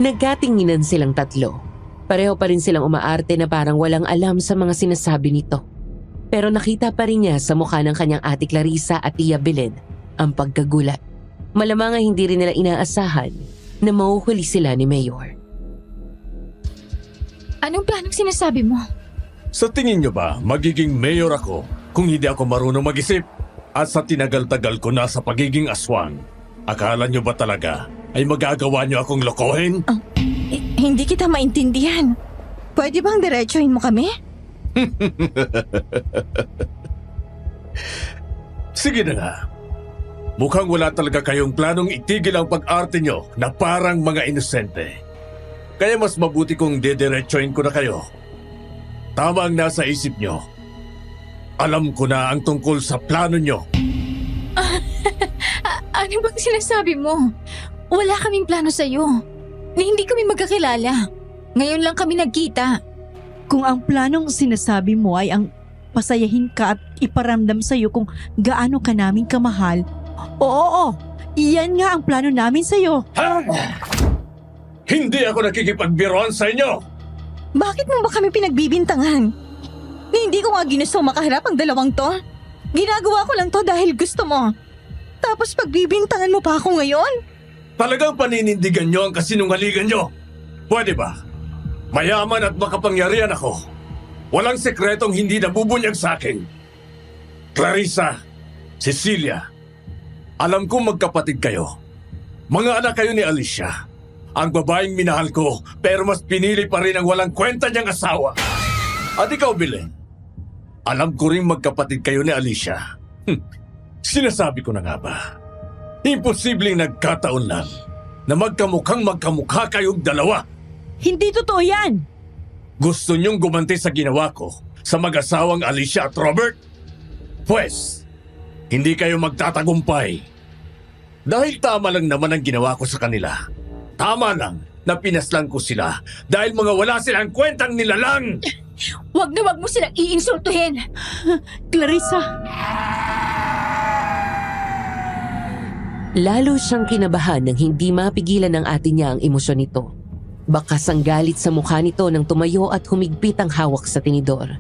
Nagkatinginan silang tatlo. Pareho pa rin silang umaarte na parang walang alam sa mga sinasabi nito. Pero nakita pa rin niya sa mukha ng kanyang ate Clarissa at Tia Belen ang pagkagulat. Malamang ay hindi rin nila inaasahan na mahuhuli sila ni Mayor. Anong planong sinasabi mo? Sa tingin nyo ba magiging mayor ako kung hindi ako marunong mag-isip? At sa tinagal-tagal ko na sa pagiging aswang, akala nyo ba talaga ay magagawa nyo akong lokohin? Hindi kita maintindihan. Pwede bang diretsuhin mo kami? Sige na nga. Mukhang wala talaga kayong planong itigil ang pag-arte nyo na parang mga inosente. Kaya mas mabuti kong didiretsuhin ko na kayo. Tama ang nasa isip nyo. Alam ko na ang tungkol sa plano nyo. Ano bang sinasabi mo? Wala kaming plano sa'yo. Hindi kami magkakilala. Ngayon lang kami nagkita. Kung ang planong sinasabi mo ay ang pasayahin ka at iparamdam sa iyo kung gaano ka namin kamahal, oo, iyan nga ang plano namin sa iyo. Ha? Hindi ako nakikipagbiroan sa inyo! Bakit mo ba kami pinagbibintangan? Hindi ko nga ginusto makaharap ang dalawang to. Ginagawa ko lang to dahil gusto mo. Tapos pagbibintangan mo pa ako ngayon? Talagang paninindigan nyo ang kasinungalingan nyo. Pwede ba? Mayaman at makapangyarihan ako. Walang sekretong hindi nabubunyag sa akin. Clarissa, Cecilia, alam kong magkapatid kayo. Mga anak kayo ni Alicia. Ang babaeng minahal ko, pero mas pinili pa rin ang walang kwenta niyang asawa. At ikaw, Belen, alam ko rin magkapatid kayo ni Alicia. Sinasabi ko na nga ba? Imposibleng nagkataon lang na magkamukha kayong dalawa. Hindi totoo yan! Gusto niyong gumanti sa ginawa ko sa mag-asawang Alicia at Robert? Pwes, hindi kayo magtatagumpay. Dahil tama lang naman ang ginawa ko sa kanila. Tama lang na pinaslang ko sila dahil mga wala silang kwentang nilalang. Wag na wag mo silang iinsultuhin. Clarissa! Lalo siyang kinabahan nang hindi mapigilan ng ate niya ang emosyon nito. Bakas ang galit sa mukha nito nang tumayo at humigpit ang hawak sa tinidor.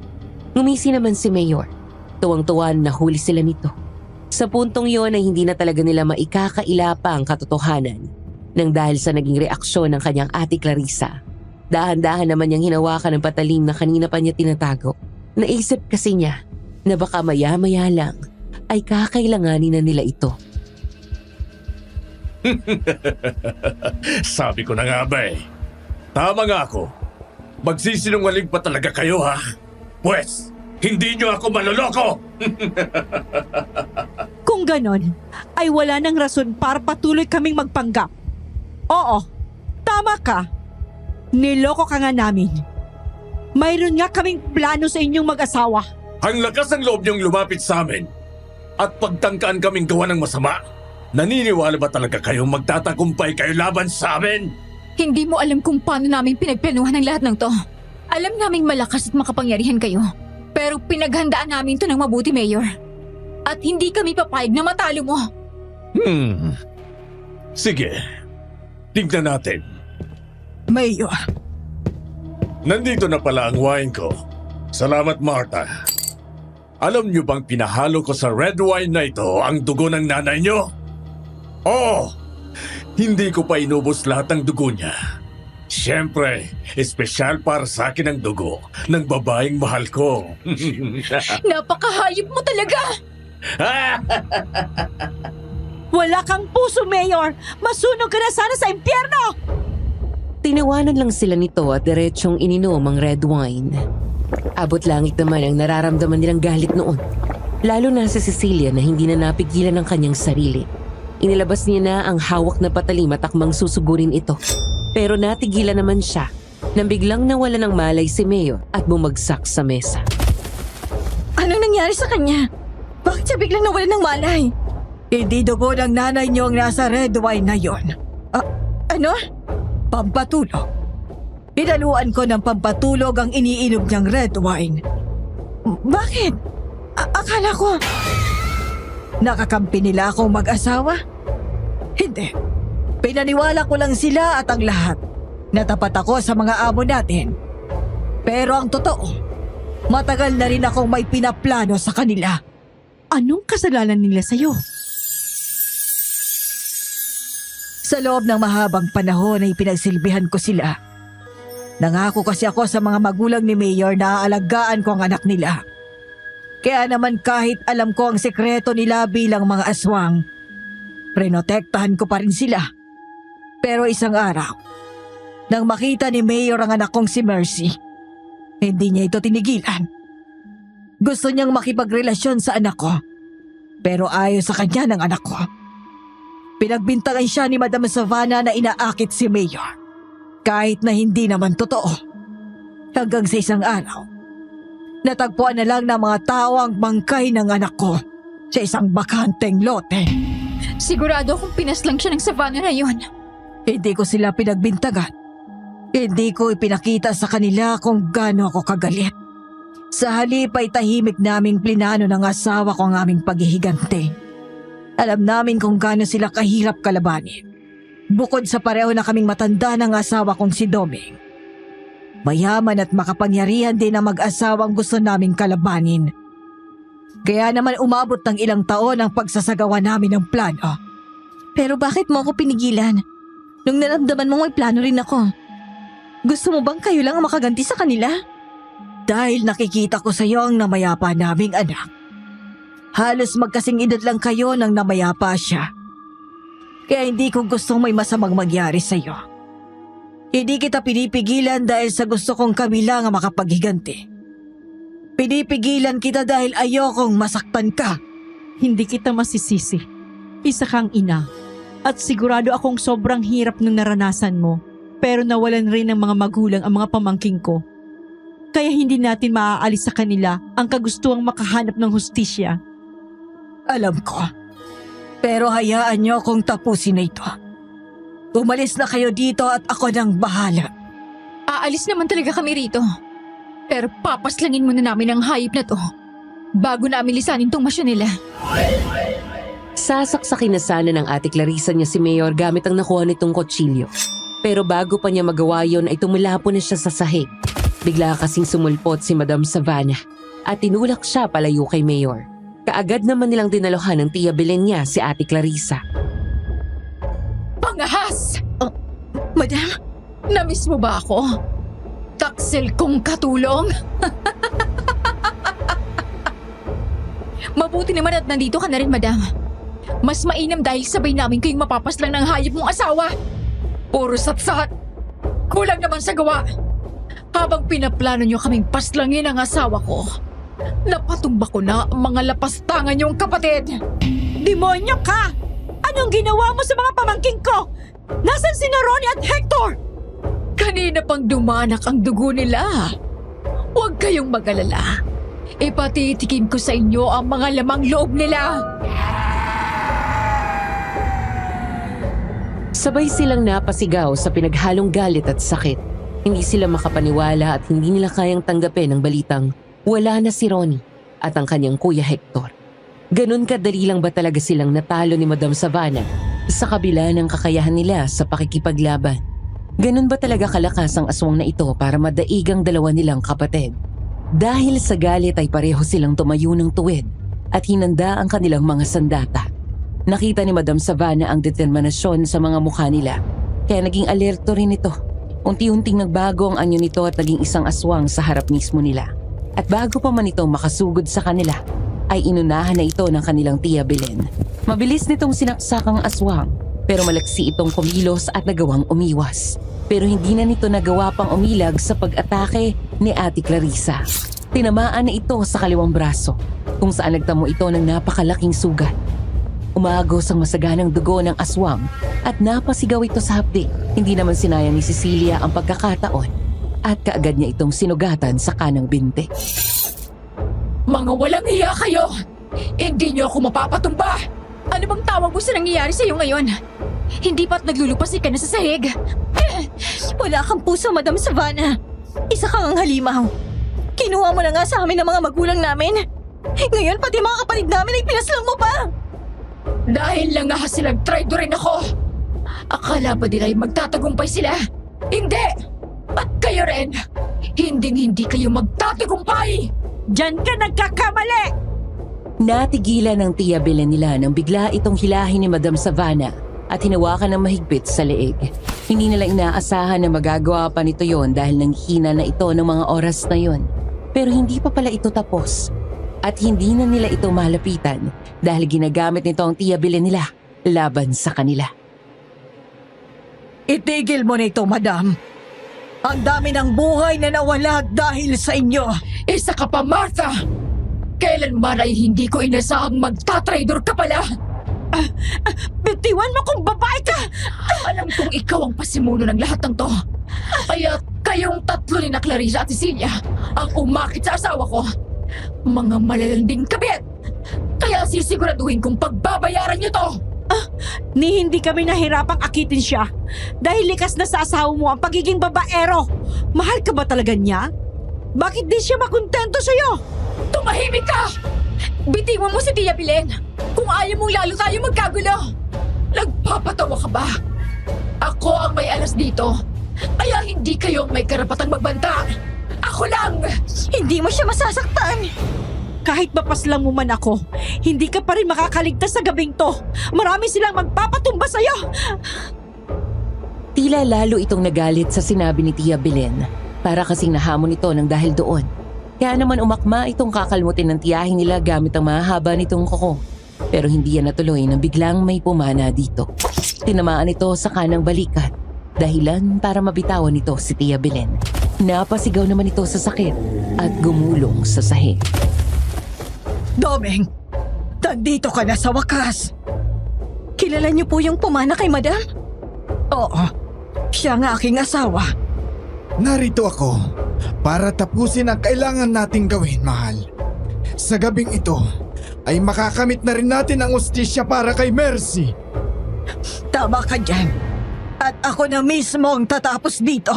Ngumisi naman si Mayor. Tuwang-tuwa na nahuli sila nito. Sa puntong yon ay hindi na talaga nila maikakaila pa ang katotohanan nang dahil sa naging reaksyon ng kanyang ate Clarissa. Dahan-dahan naman niyang hinawakan ng patalim na kanina pa niya tinatago. Naisip kasi niya na baka maya-maya lang ay kakailanganin na nila ito. Sabi ko na nga ba eh. Tama nga ako. Magsisinungaling pa talaga kayo ha? Pwes, Hindi niyo ako maloloko! Kung ganon, ay wala nang rason para patuloy kaming magpanggap. Oo, tama ka. Niloko ka nga namin. Mayroon nga kaming plano sa inyong mag-asawa. Ang lakas ng loob niyong lumapit sa amin at pagtangkaan kaming gawa ng masama. Naniniwala ba talaga kayong magtatagumpay kayo laban sa amin? Hindi mo alam kung paano namin pinagplanuhan ang lahat ng to. Alam naming malakas at makapangyarihan kayo. Pero pinaghandaan namin to ng mabuti, Mayor. At hindi kami papayag na matalo mo. Sige. Tingnan natin. Mayor, Nandito na pala ang wine ko. Salamat, Martha. Alam niyo bang pinahalo ko sa red wine na ito ang dugo ng nanay niyo? Oo! Hindi ko pa inubos lahat ng dugo niya. Siyempre, espesyal para sa akin ang dugo ng babaeng mahal ko. Napakahayop mo talaga! Wala kang puso, Mayor! Masunog ka na sana sa impyerno! Tinawanan lang sila nito at diretsong ininom ang red wine. Abot langit naman ang nararamdaman nilang galit noon. Lalo na si Cecilia na hindi na napigilan ng kanyang sarili. Inilabas niya na ang hawak na patalim at akmang susugurin ito. Pero natigilan naman siya nang biglang nawala ng malay si Mayor at bumagsak sa mesa. Anong nangyari sa kanya? Bakit siya biglang nawalan ng malay? hindi dugo ng nanay niyo ang nasa red wine na yon. Ano? Pampatulog. Pinaluan ko ng pampatulog ang iniinom niyang red wine. Bakit? Akala ko... Nakakampi nila akong mag-asawa? Hindi. Pinaniwala ko lang sila at ang lahat. Natapat ako sa mga amo natin. Pero ang totoo, matagal na rin akong may pinaplano sa kanila. Anong kasalanan nila sa'yo? Sa loob ng mahabang panahon ay pinagsilbihan ko sila. Nangako kasi ako sa mga magulang ni Mayor na aalagaan ko ang anak nila. Kaya naman kahit alam ko ang sekreto nila bilang mga aswang, prinotektahan ko pa rin sila. Pero isang araw, nang makita ni Mayor ang anak kong si Mercy, hindi niya ito tinigilan. Gusto niyang makipagrelasyon sa anak ko, pero ayaw sa kanya ng anak ko. Pinagbintangan siya ni Madam Savannah na inaakit si Mayor, kahit na hindi naman totoo. Hanggang sa isang araw, natagpuan na lang ng mga tao ang bangkay ng anak ko sa isang bakanteng lote. Sigurado akong pinaslang siya ng Savannah na yun. Hindi ko sila pinagbintagan. Hindi ko ipinakita sa kanila kung gaano ako kagalit. Sa halip ay tahimik naming plinano ng asawa ko ang aming paghihigante. Alam namin kung gaano sila kahirap kalabanin. Bukod sa pareho na kaming matanda ng asawa kong si Doming. Mayaman at makapangyarihan din ang mag-asawang gusto naming kalabanin. Kaya naman umabot ng ilang taon ang pagsasagawa namin ng plano. Pero bakit mo ako pinigilan? Nung naramdaman mo may plano rin ako. Gusto mo bang kayo lang ang makaganti sa kanila? Dahil nakikita ko sa iyo ang namayapa naming anak. Halos magkasing edad lang kayo nang namayapa siya. Kaya hindi ko gustong may masamang mangyari sa iyo. Hindi kita pinipigilan dahil sa gusto kong kami lang ang makapaghiganti. Pinipigilan kita dahil ayokong masaktan ka. Hindi kita masisisi. Isa kang ina. At sigurado akong sobrang hirap ng naranasan mo. Pero nawalan rin ng mga magulang ang mga pamangking ko. Kaya hindi natin maaalis sa kanila ang kagustuhang makahanap ng hustisya. Alam ko. Pero hayaan niyo akong tapusin na ito. Umalis na kayo dito at ako nang bahala. Aalis naman talaga kami rito. Pero papaslangin muna namin ang hayop na to bago namin lisanin tong masya nila. Sasaksakin na sana ng ate Clarissa niya si Mayor gamit ang nakuha nitong kutsilyo. Pero bago pa niya magawa yon ay tumulapo na siya sa sahig. Bigla kasing sumulpot si Madam Savannah at tinulak siya palayo kay Mayor. Kaagad naman nilang dinalohan ng tiya Belen niya si ate Clarissa. Pangahas! Madam? Namiss mo ba ako? Taksil kong katulong? Mabuti naman at nandito ka na rin, Madam. Mas mainam dahil sabay namin kayong mapapaslang ng hayop mong asawa. Puro satsat. Kulang naman sa gawa. Habang pinaplano nyo kaming paslangin ang asawa ko, Napatumba ko na ang mga lapastangan niyong kapatid. Demonyo ka! Anong ginawa mo sa mga pamangking ko? Nasaan si Ronnie at Hector? Kanina pang dumanak ang dugo nila. Huwag kayong mag-alala. Ipatitikim ko sa inyo ang mga lamang loob nila. Sabay silang napasigaw sa pinaghalong galit at sakit. Hindi sila makapaniwala at hindi nila kayang tanggapin ang balitang wala na si Ronnie at ang kanyang kuya Hector. Ganun kadali lang ba talaga silang natalo ni Madam Savannah sa kabila ng kakayahan nila sa pakikipaglaban? Ganun ba talaga kalakas ang aswang na ito para madaig ang dalawa nilang kapatid? Dahil sa galit ay pareho silang tumayo ng tuwid at hinanda ang kanilang mga sandata. Nakita ni Madam Savannah ang determinasyon sa mga mukha nila, kaya naging alerto rin ito. Unti-unting nagbago ang anyo nito at naging isang aswang sa harap mismo nila. At bago pa man ito makasugod sa kanila, ay inunahan na ito ng kanilang Tia Belen. Mabilis nitong sinaksak ang aswang, pero malaksi itong kumilos at nagawang umiwas. Pero hindi na nito nagawa pang umilag sa pag-atake ni Ate Clarissa. Tinamaan na ito sa kaliwang braso, kung saan nagtamo ito ng napakalaking sugat. Umagos ang masaganang dugo ng aswang at napasigaw ito sa hapdi. Hindi naman sinayang ni Cecilia ang pagkakataon at kaagad niya itong sinugatan sa kanang binti. Mga walang hiya kayo! Hindi niyo ako mapapatumba! Ano bang tawag mo sa nangyayari sa iyo ngayon? Hindi ba't naglulupas ka na sa sahig? Wala kang puso, Madam Savannah. Isa kang ang halimaw. Kinuha mo na nga sa amin ang mga magulang namin. Ngayon, pati mga kapatid namin ay pinaslang mo pa. Dahil lang nga silang traitor rin ako. Akala ba nila ay magtatagumpay sila? Hindi! At kayo rin! Hinding-hindi kayo magtatagumpay! Diyan ka nagkakamali! Natigilan ng Tia Belen nila nang bigla itong hilahin ni Madam Savannah at hinawakan ng mahigpit sa leeg. Hindi nila inaasahan na magagawa pa nito yon dahil nanghina na ito ng mga oras na yon. Pero hindi pa pala ito tapos. At hindi na nila ito malapitan dahil ginagamit nito ang Tia Belen nila laban sa kanila. Itigil mo na ito, madam. Ang dami ng buhay na nawala dahil sa inyo. Isa ka pa, Martha! Kailanman ay hindi ko inasahang magtatraidor ka pala! Bitiwan mo kung babae ka! Alam kong ikaw ang pasimuno ng lahat ng to. Kaya kayong tatlo ni na Clarissa at Cecilia ang umakit sa asawa ko. Mga malalanding kabit! Kaya sisiguraduhin kong pagbabayaran niyo to! Ni hindi kami nahirapang akitin siya dahil likas na sa asawa mo ang pagiging babaero. Mahal ka ba talaga niya? Bakit di siya makontento sa'yo? Tumahimik ka! Bitiwan mo si Tia Belen! Kung ayaw mong lalo tayo magkagulo! Nagpapatawa ka ba? Ako ang may alas dito, kaya hindi kayo may karapatang magbanta! Ako lang! Hindi mo siya masasaktan. Kahit mapaslang mo man ako, hindi ka pa rin makakaligtas sa gabing to. Marami silang magpapatumba sa'yo. Tila lalo itong nagalit sa sinabi ni Tia Belen. Para kasing nahamon ito ng dahil doon. Kaya naman umakma itong kakalmutin ng tiyahin nila gamit ang mahaba nitong kuko. Pero hindi yan natuloy nang biglang may pumana dito. Tinamaan ito sa kanang balikat. Dahilan para mabitawan nito si Tia Belen. Napasigaw naman ito sa sakit at gumulong sa sahig. Domeng, nandito ka na sa wakas. Kilala niyo po yung pumana kay Madam? Oo, siya ang aking asawa. Narito ako para tapusin ang kailangan nating gawin, mahal. Sa gabing ito ay makakamit na rin natin ang ustisya para kay Mercy. Tama ka dyan. At ako na mismo ang tatapos dito.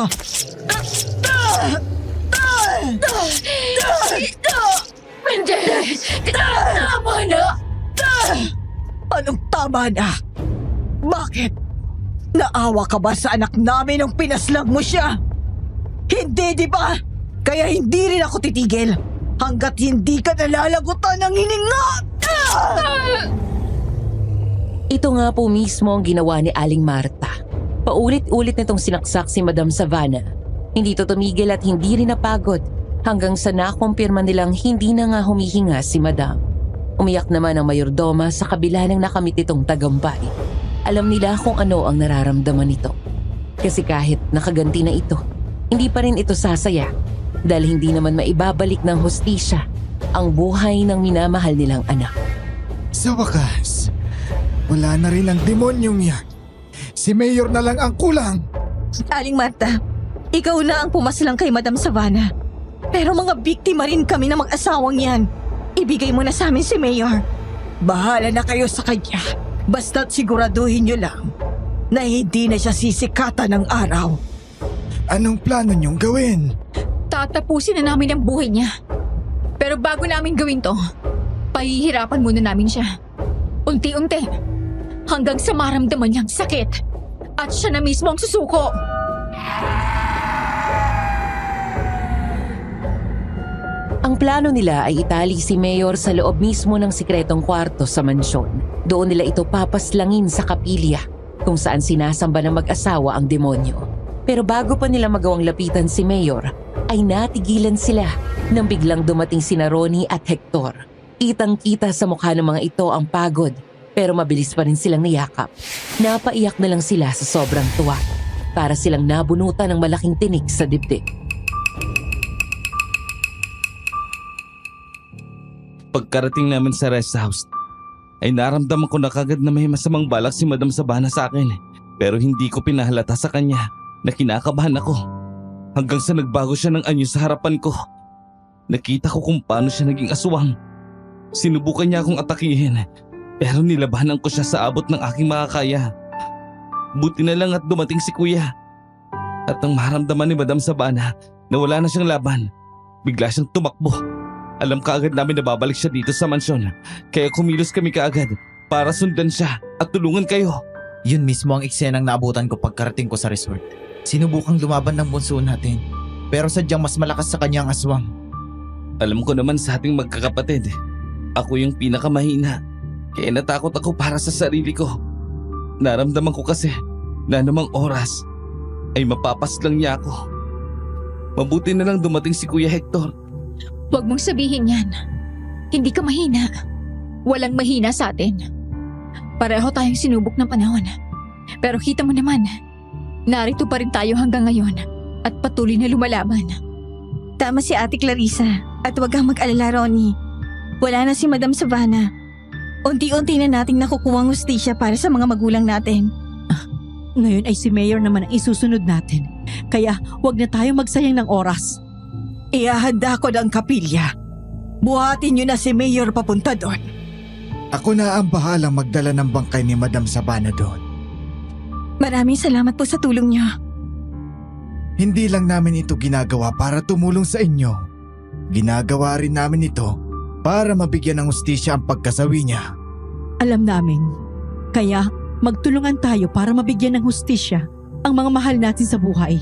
Hindi! Tama na! Anong tama na? Bakit? Naawa ka ba sa anak namin nung pinaslang mo siya? Hindi, di ba? Kaya hindi rin ako titigil hanggat hindi ka nalalagutan ng hininga! Ito nga po mismo ang ginawa ni Aling Marta. Paulit-ulit nitong sinaksak si Madam Savannah. Hindi ito tumigil at hindi rin napagod hanggang sa nakumpirma nilang hindi na nga humihinga si Madam. Umiyak naman ang mayordoma sa kabila ng nakamit itong tagumpay. Alam nila kung ano ang nararamdaman nito. Kasi kahit nakaganti na ito, hindi pa rin ito sasaya dahil hindi naman maibabalik ng hustisya ang buhay ng minamahal nilang anak. Sa wakas, wala na rin ang demonyong yan. Si Mayor na lang ang kulang. Aling Marta, ikaw na ang pumaslang kay Madam Savannah. Pero mga biktima rin kami ng mag-asawang yan. Ibigay mo na sa amin si Mayor. Bahala na kayo sa kanya. Basta't siguraduhin nyo lang na hindi na siya sisikatan ng araw. Anong plano niyong gawin? Tatapusin na namin ang buhay niya. Pero bago namin gawin to, pahihirapan muna namin siya. Unti-unti. Hanggang sa maramdaman niyang sakit. At siya na mismo ang susuko. Ang plano nila ay itali si Mayor sa loob mismo ng sikretong kwarto sa mansyon. Doon nila ito papaslangin sa kapilya kung saan sinasamba ng mag-asawa ang demonyo. Pero bago pa nila magawang lapitan si Mayor, ay natigilan sila nang biglang dumating sina Ronnie at Hector. Kitang-kita sa mukha ng mga ito ang pagod, pero mabilis pa rin silang niyakap. Napaiyak na lang sila sa sobrang tuwa, para silang nabunutan ng malaking tinik sa dibdib. Pagkarating namin sa rest house, ay naramdaman ko na kagad na may masamang balak si Madam Savannah sa akin. Pero hindi ko pinahalata sa kanya na kinakabahan ako. Hanggang sa nagbago siya ng anyo sa harapan ko. Nakita ko kung paano siya naging aswang. Sinubukan niya akong atakihin, pero nilabanan ko siya sa abot ng aking makakaya. Buti na lang at dumating si Kuya. At nang maramdaman ni Madam Savannah na wala na siyang laban, bigla siyang tumakbo. Alam kaagad namin na babalik siya dito sa mansyon, kaya kumilos kami kaagad para sundan siya at tulungan kayo. Yun mismo ang eksenang naabutan ko pagkarating ko sa resort. Sinubukang lumaban ng bunso natin, pero sadyang mas malakas sa kanya ang aswang. Alam ko naman sa ating magkakapatid, ako yung pinakamahina, kaya natakot ako para sa sarili ko. Naramdaman ko kasi na anumang oras ay mapapaslang niya ako. Mabuti na lang dumating si Kuya Hector. Huwag mong sabihin yan. Hindi ka mahina. Walang mahina sa atin. Pareho tayong sinubok ng panahon. Pero kita mo naman, narito pa rin tayo hanggang ngayon at patuloy na lumalaban. Tama si Ate Clarissa. At huwag kang mag-alala, Ronnie. Wala na si Madam Savannah. Unti-unti na nating nakukuha ang hustisya para sa mga magulang natin. Ngayon ay si Mayor naman ang isusunod natin. Kaya huwag na tayo magsayang ng oras. Iahanda ko ng kapilya. Buhatin nyo na si Mayor papunta doon. Ako na ang bahalang magdala ng bangkay ni Madam Savannah doon. Maraming salamat po sa tulong niyo. Hindi lang namin ito ginagawa para tumulong sa inyo. Ginagawa rin namin ito para mabigyan ng hustisya ang pagkasawi niya. Alam namin. Kaya magtulungan tayo para mabigyan ng hustisya ang mga mahal natin sa buhay.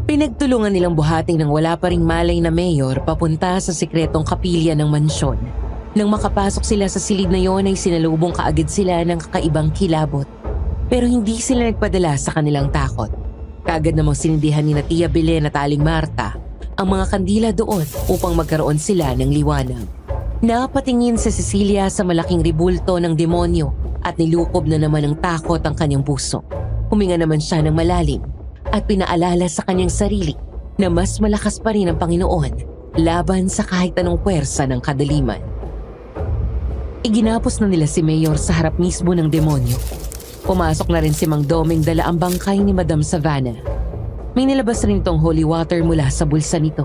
Pinagtulungan nilang buhating ng wala pa ring malay na mayor papunta sa sikretong kapilya ng mansyon. Nang makapasok sila sa silid na yon ay sinalubong kaagad sila ng kakaibang kilabot. Pero hindi sila nagpadala sa kanilang takot. Kaagad namang sinindihan ni na Tia Belen at Aling Marta ang mga kandila doon upang magkaroon sila ng liwanag. Napatingin si Cecilia sa malaking ribulto ng demonyo at nilukob na naman ng takot ang kanyang puso. Huminga naman siya ng malalim at pinaalala sa kanyang sarili na mas malakas pa rin ang Panginoon laban sa kahit anong puwersa ng kadaliman. Iginapos na nila si Mayor sa harap mismo ng demonyo. Pumasok na rin si Mang Doming dala ang bangkay ni Madam Savannah. May nilabas rin itong holy water mula sa bulsa nito.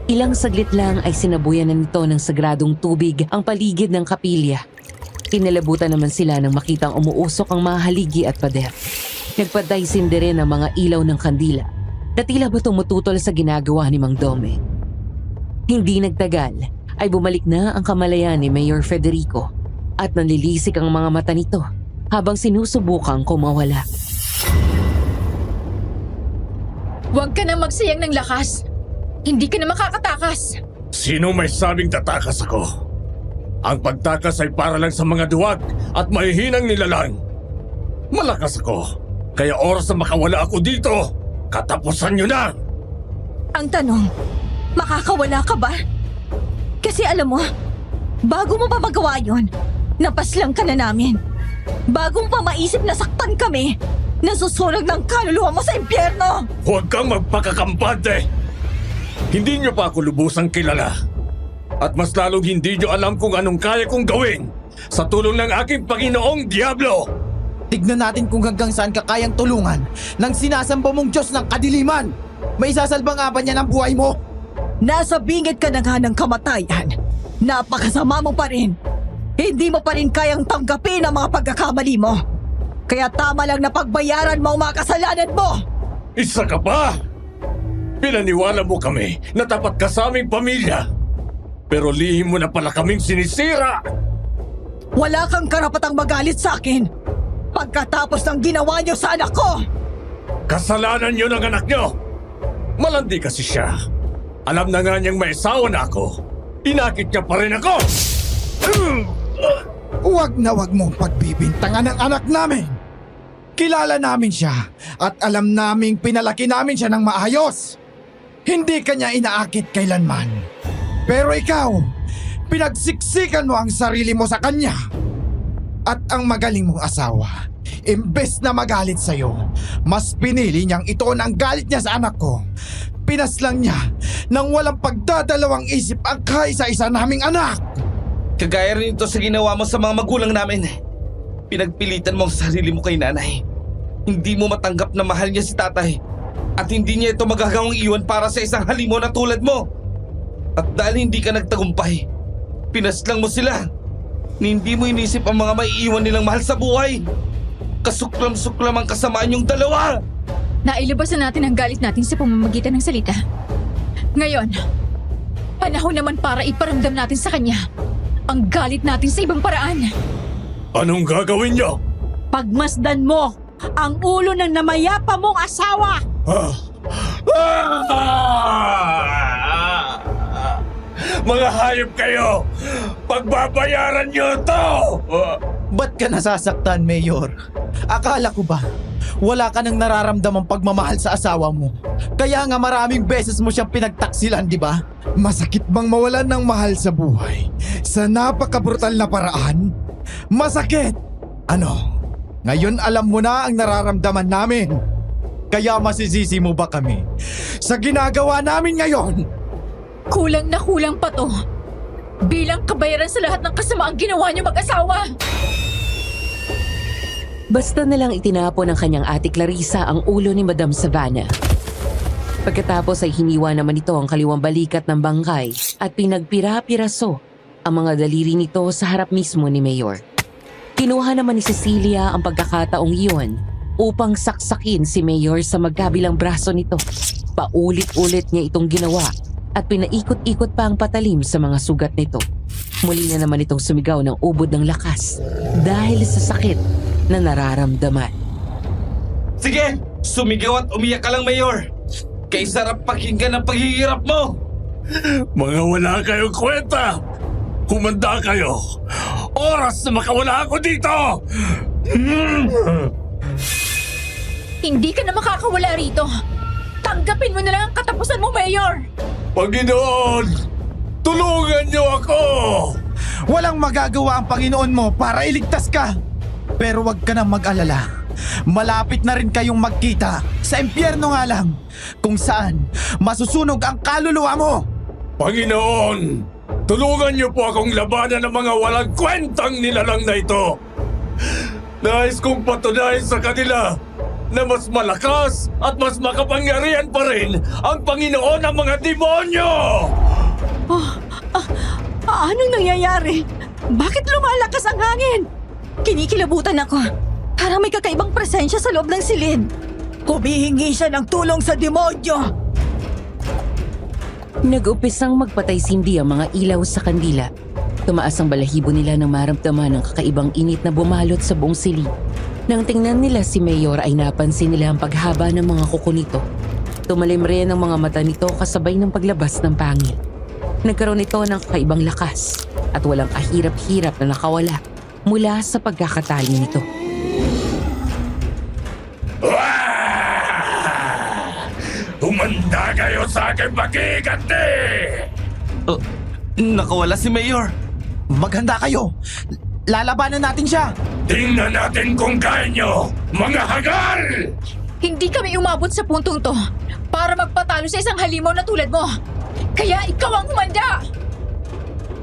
Ilang saglit lang ay sinabuyan na nito ng sagradong tubig ang paligid ng kapilya. Kinalabutan naman sila nang makitang umuusok ang mga haligi at pader. Nagpadaysin din rin ang mga ilaw ng kandila na tila ba tumututol sa ginagawa ni Mang Dome. Hindi nagtagal ay bumalik na ang kamalayan ni Mayor Federico at nanlilisik ang mga mata nito habang sinusubukang kumawala. Huwag ka na magsayang ng lakas. Hindi ka na makakatakas. Sino may sabing tatakas ako? Ang pagtakas ay para lang sa mga duwag at mahihinang nilalang. Malakas ako. Kaya oras na makawala ako dito, katapusan nyo na! Ang tanong, makakawala ka ba? Kasi alam mo, bago mo pa magawa yun, napaslang ka na namin. Bago mo pa maisip na saktan kami, nasusunog ng kaluluwa mo sa impyerno! Huwag kang magpakakampante! Hindi niyo pa ako lubusang kilala. At mas lalong hindi niyo alam kung anong kaya kong gawin sa tulong ng aking Panginoong Diablo. Tignan natin kung hanggang saan ka kayang tulungan ng sinasamba mong Diyos ng kadiliman. May isasalba nga ba niya ng buhay mo? Nasa bingit ka na nga ng kamatayan. Napakasama mo pa rin. Hindi mo pa rin kayang tanggapin ang mga pagkakamali mo. Kaya tama lang na pagbayaran mo ang mga kasalanan mo. Isa ka pa! Pinaniwala mo kami na tapat ka sa aming pamilya. Pero lihim mo na pala kaming sinisira. Wala kang karapatang magalit sa akin pagkatapos ng ginawa niyo sa anak ko. Kasalanan niyo ng anak niyo. Malandi kasi siya. Alam na nga niyang may asawa na ako. Inakit niya pa rin ako. Huwag na huwag mong pagbibintangan ng anak namin. Kilala namin siya at alam naming pinalaki namin siya ng maayos. Hindi kanya inaakit kailanman. Pero ikaw, pinagsiksikan mo ang sarili mo sa kanya. At ang magaling mong asawa, imbes na magalit sa'yo, mas pinili niyang itoon ang galit niya sa anak ko. Pinaslang niya nang walang pagdadalawang isip ang kaisa-isa naming anak. Kagaya rin ito sa ginawa mo sa mga magulang namin. Pinagpilitan mo ang sarili mo kay nanay. Hindi mo matanggap na mahal niya si tatay. At hindi niya ito magagawang iwan para sa isang halimo na tulad mo. At dahil hindi ka nagtagumpay, pinaslang mo sila. Hindi mo inisip ang mga maiiwan nilang mahal sa buhay. Kasuklam-suklam ang kasamaan yung dalawa. Nailabas na natin ang galit natin sa pamamagitan ng salita. Ngayon, panahon naman para iparamdam natin sa kanya ang galit natin sa ibang paraan. Anong gagawin niyo? Pagmasdan mo ang ulo ng namayapa mong asawa. Mga hayop kayo! Pagbabayaran niyo to! Ba't ka nasasaktan, Mayor? Akala ko ba wala ka nang nararamdamang pagmamahal sa asawa mo? Kaya nga maraming beses mo siyang pinagtaksilan, di ba? Masakit bang mawalan ng mahal sa buhay sa napakabrutal na paraan? Masakit! Ano? Ngayon alam mo na ang nararamdaman namin. Kaya masisisi mo ba kami sa ginagawa namin ngayon? Kulang na kulang pa to. Bilang kabayaran sa lahat ng kasamaang ginawa niyo mag-asawa. Basta na lang itinapon ng kanyang ate Clarissa ang ulo ni Madam Savannah. Pagkatapos ay hiniwa naman ito ang kaliwang balikat ng bangkay at pinagpira-piraso ang mga daliri nito sa harap mismo ni Mayor. Kinuha naman ni Cecilia ang pagkakataong iyon upang saksakin si Mayor sa magkabilang braso nito. Paulit-ulit niya itong ginawa at pinaikot-ikot pa ang patalim sa mga sugat nito. Muli na naman itong sumigaw ng ubod ng lakas dahil sa sakit na nararamdaman. Sige, sumigaw at umiyak ka lang, Mayor. Kay sarap pakinggan ang paghihirap mo. Mga wala kayong kwenta! Humanda kayo! Oras na makawala ako dito! Hindi ka na makakawala rito. Tanggapin mo na lang ang katapusan mo, Mayor. Panginoon! Tulungan niyo ako! Walang magagawa ang Panginoon mo para iligtas ka. Pero wag ka nang mag-alala. Malapit na rin kayong magkita sa impyerno nga lang, kung saan masusunog ang kaluluwa mo. Panginoon! Tulungan niyo po akong labanan ng mga walang kwentang nilalang na ito. Nais kong patunayan sa kanila na mas malakas at mas makapangyarihan pa rin ang Panginoon ng mga demonyo! Anong nangyayari? Bakit lumalakas ang hangin? Kinikilabutan ako. Parang may kakaibang presensya sa loob ng silid. Humihingi siya ng tulong sa demonyo. Nag-umpisang magpatay-sindi ang mga ilaw sa kandila. Tumaas ang balahibo nila nang maramdaman ng kakaibang init na bumalot sa buong silid. Nang tingnan nila si Mayor ay napansin nila ang paghaba ng mga kuko nito. Tumalim rin ang mga mata nito kasabay ng paglabas ng pangil. Nagkaroon ito ng kakaibang lakas at walang kahirap-hirap na nakawala mula sa pagkakatali nito. Humanda kayo sa aking pagkiganti! Nakawala si Mayor. Maghanda kayo. Lalabanan natin siya. Tingnan natin kung kaya nyo, mga hagal! Hindi kami umabot sa puntong to para magpatalo sa isang halimaw na tulad mo. Kaya ikaw ang humanda!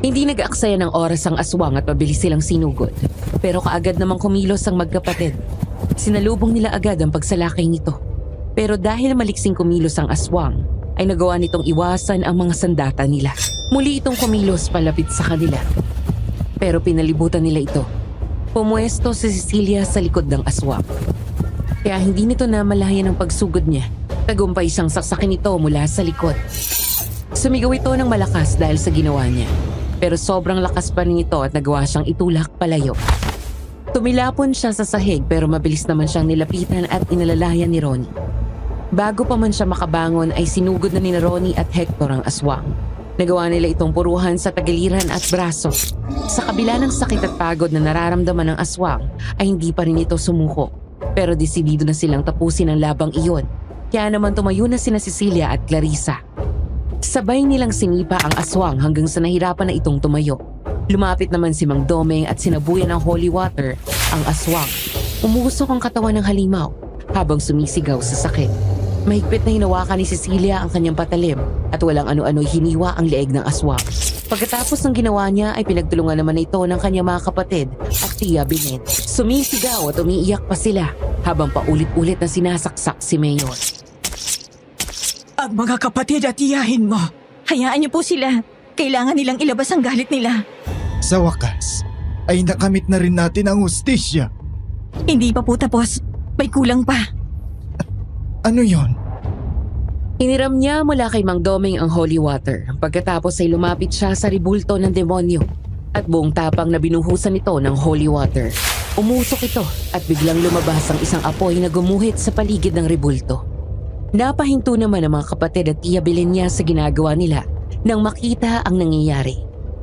Hindi nag-aaksaya ng oras ang aswang at mabilis silang sinugod. Pero kaagad namang kumilos ang magkapatid. Sinalubong nila agad ang pagsalakay nito. Pero dahil maliksing kumilos ang aswang, ay nagawa nitong iwasan ang mga sandata nila. Muli itong kumilos palapit sa kanila. Pero pinalibutan nila ito. Pumuesto si Cecilia sa likod ng aswang. Kaya hindi nito namalayan ang pagsugod niya. Tagumpay siyang saksakin ito mula sa likod. Sumigaw ito ng malakas dahil sa ginawa niya. Pero sobrang lakas pa rin ito at nagawa siyang itulak palayo. Tumilapon siya sa sahig pero mabilis naman siyang nilapitan at inalalayan ni Ronnie. Bago pa man siya makabangon ay sinugod na ni Ronnie at Hector ang aswang. Nagawa nila itong puruhan sa tagiliran at braso. Sa kabila ng sakit at pagod na nararamdaman ng aswang ay hindi pa rin ito sumuko. Pero desidido na silang tapusin ang labang iyon. Kaya naman tumayo na sina Cecilia at Clarissa. Sabay nilang sinipa ang aswang hanggang sa nahirapan na itong tumayo. Lumapit naman si Mang Domeng at sinabuyan ng holy water ang aswang. Umusok ang katawan ng halimaw habang sumisigaw sa sakit. Mahigpit na hinawakan ni Cecilia ang kanyang patalim at walang ano-ano'y hiniwa ang leeg ng aswang. Pagkatapos ng ginawa niya ay pinagtulungan naman ito ng kanyang mga kapatid at Tia Belen. Sumisigaw at umiiyak pa sila habang paulit-ulit na sinasaksak si Mayor. Ang mga kapatid at tiyahin mo. Hayaan niyo po sila. Kailangan nilang ilabas ang galit nila. Sa wakas, ay nakamit na rin natin ang hustisya. Hindi pa po tapos. May kulang pa. Ano yon? Hiniram niya mula kay Mang Domeng ang holy water. Pagkatapos ay lumapit siya sa ribulto ng demonyo at buong tapang na binuhusan ito ng holy water. Umusok ito at biglang lumabas ang isang apoy na gumuhit sa paligid ng ribulto. Napahinto naman ang mga kapatid at Tia Belen niya sa ginagawa nila nang makita ang nangyayari.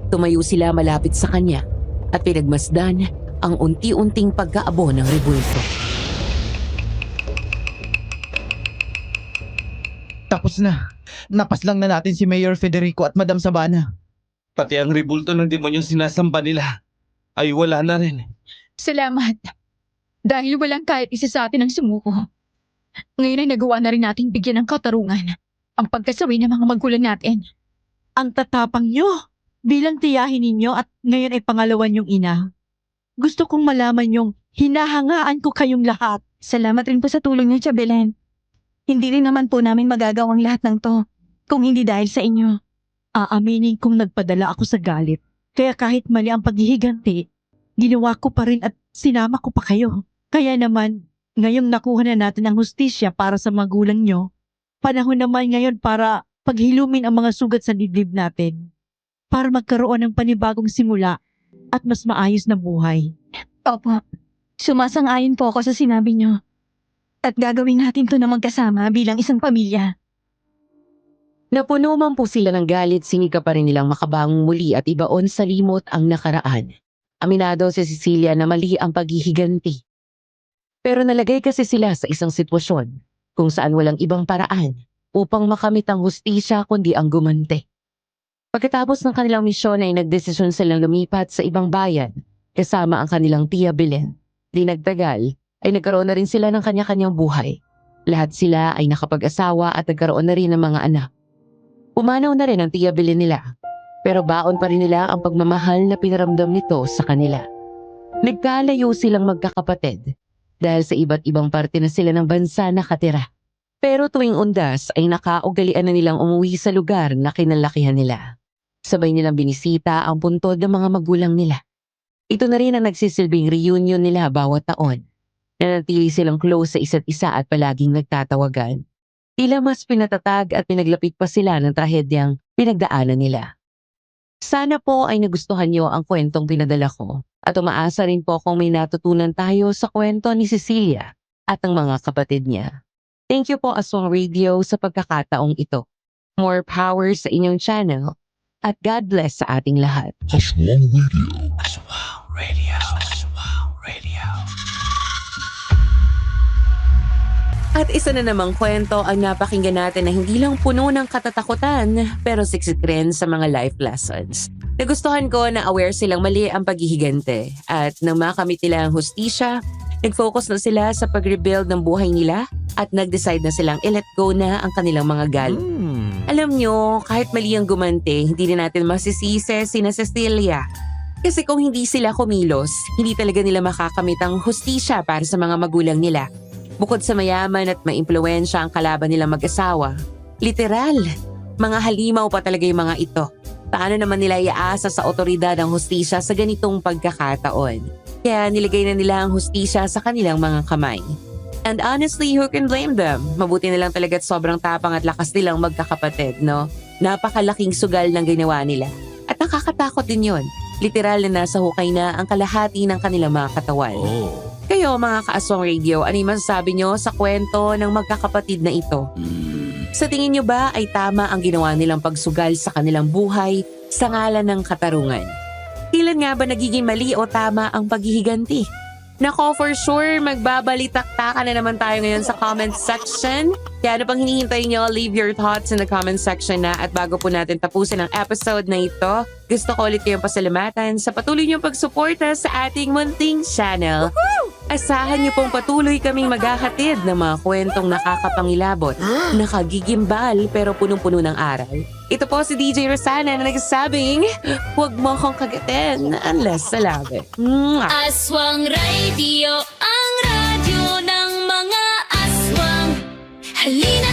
Tumayo sila malapit sa kanya at pinagmasdan ang unti-unting pagkaabo ng ribulto. Tapos na. Napaslang na natin si Mayor Federico at Madam Sabana. Pati ang ribulto ng demonyong sinasamba nila ay wala na rin. Salamat. Dahil walang kahit isa sa atin ang sumuko. Ngayon ay nagawa na rin nating bigyan ng katarungan ang pagkasawi ng mga magulang natin. Ang tatapang nyo bilang tiyahin ninyo at ngayon ay pangalawan yung ina. Gusto kong malaman yung hinahangaan ko kayong lahat. Salamat rin po sa tulong niyo, Tia Belen. Hindi rin naman po namin magagawang lahat ng to kung hindi dahil sa inyo. Aaminin kong nagpadala ako sa galit. Kaya kahit mali ang paghihiganti, ginawa ko pa rin at sinama ko pa kayo. Kaya naman, ngayong nakuha na natin ang hustisya para sa magulang nyo, panahon naman ngayon para paghilumin ang mga sugat sa dibdib natin. Para magkaroon ng panibagong simula at mas maayos na buhay. Opo, sumasang-ayon po ako sa sinabi niyo. At gagawin natin to na magkasama bilang isang pamilya. Napuno man po sila ng galit, sinika pa rin nilang makabangon muli at ibaon sa limot ang nakaraan. Aminado si Cecilia na mali ang paghihiganti. Pero nalagay kasi sila sa isang sitwasyon kung saan walang ibang paraan upang makamit ang hustisya kundi ang gumante. Pagkatapos ng kanilang misyon ay nagdesisyon silang lumipat sa ibang bayan kasama ang kanilang Tia Belen. Di nagtagal ay nagkaroon na rin sila ng kanya-kanyang buhay. Lahat sila ay nakapag-asawa at nagkaroon na rin ng mga anak. Pumanaw na rin ang Tia Belen nila, pero baon pa rin nila ang pagmamahal na pinaramdam nito sa kanila. Nagkalayo silang magkakapatid dahil sa iba't ibang parte na sila ng bansa nakatira. Pero tuwing undas ay nakaugalian na nilang umuwi sa lugar na kinalakihan nila. Sabay nilang binisita ang puntod ng mga magulang nila. Ito na rin ang nagsisilbing reunion nila bawat taon. Nanatili silang close sa isa't isa at palaging nagtatawagan. Tila mas pinatatag at pinaglapit pa sila ng trahedyang pinagdaanan nila. Sana po ay nagustuhan niyo ang kwentong pinadala ko at umaasa rin po kung may natutunan tayo sa kwento ni Cecilia at ang mga kapatid niya. Thank you po Aswang Radio sa pagkakataong ito. More power sa inyong channel at God bless sa ating lahat. Aswang Radio. Aswang Radio. Aswang Radio. At isa na namang kwento ang napakinggan natin na hindi lang puno ng katatakutan pero siksik rin sa mga life lessons. Nagustuhan ko na aware silang mali ang paghihigante at nang makamit nila ang hustisya, Nag-focus na sila sa pag-rebuild ng buhay nila at nag-decide na silang i-let go na ang kanilang mga gal. Alam nyo, kahit mali ang gumante, hindi na natin masisisi sina Cecilia. Kasi kung hindi sila kumilos, hindi talaga nila makakamit ang hustisya para sa mga magulang nila. Bukod sa mayaman at maimpluwensya ang kalaban nilang mag-asawa, literal, mga halimaw pa talaga yung mga ito. Paano naman nila iaasa sa otoridad ang hustisya sa ganitong pagkakataon? Kaya nilagay na nila ang hustisya sa kanilang mga kamay. And honestly, who can blame them? Mabuti na lang talaga at sobrang tapang at lakas nilang magkakapatid, no? Napakalaking sugal ng ginawa nila. At nakakatakot din yun. Literal na nasa hukay na ang kalahati ng kanilang mga katawan. Kayo mga kaaswang radio, ano yung masasabi nyo sa kwento ng magkakapatid na ito? Sa tingin nyo ba ay tama ang ginawa nilang pagsugal sa kanilang buhay sa ngalan ng katarungan? Kailan nga ba nagiging mali o tama ang paghihiganti? Nako, for sure, magbabalitaktakan na naman tayo ngayon sa comment section. Kaya ano pang hinihintay nyo, leave your thoughts in the comment section na. At bago po natin tapusin ang episode na ito, gusto ko ulit kayong pasalamatan sa patuloy niyong pagsuporta sa ating munting channel. Asahan niyo pong patuloy kaming maghahatid ng mga kwentong nakakapangilabot, nakagigimbal pero punong-puno ng aral. Ito po si DJ Rosana na nagsasabing, huwag mo akong kagatin unless sa labi. Aswang Radio, ang radyo ng mga aswang. Halina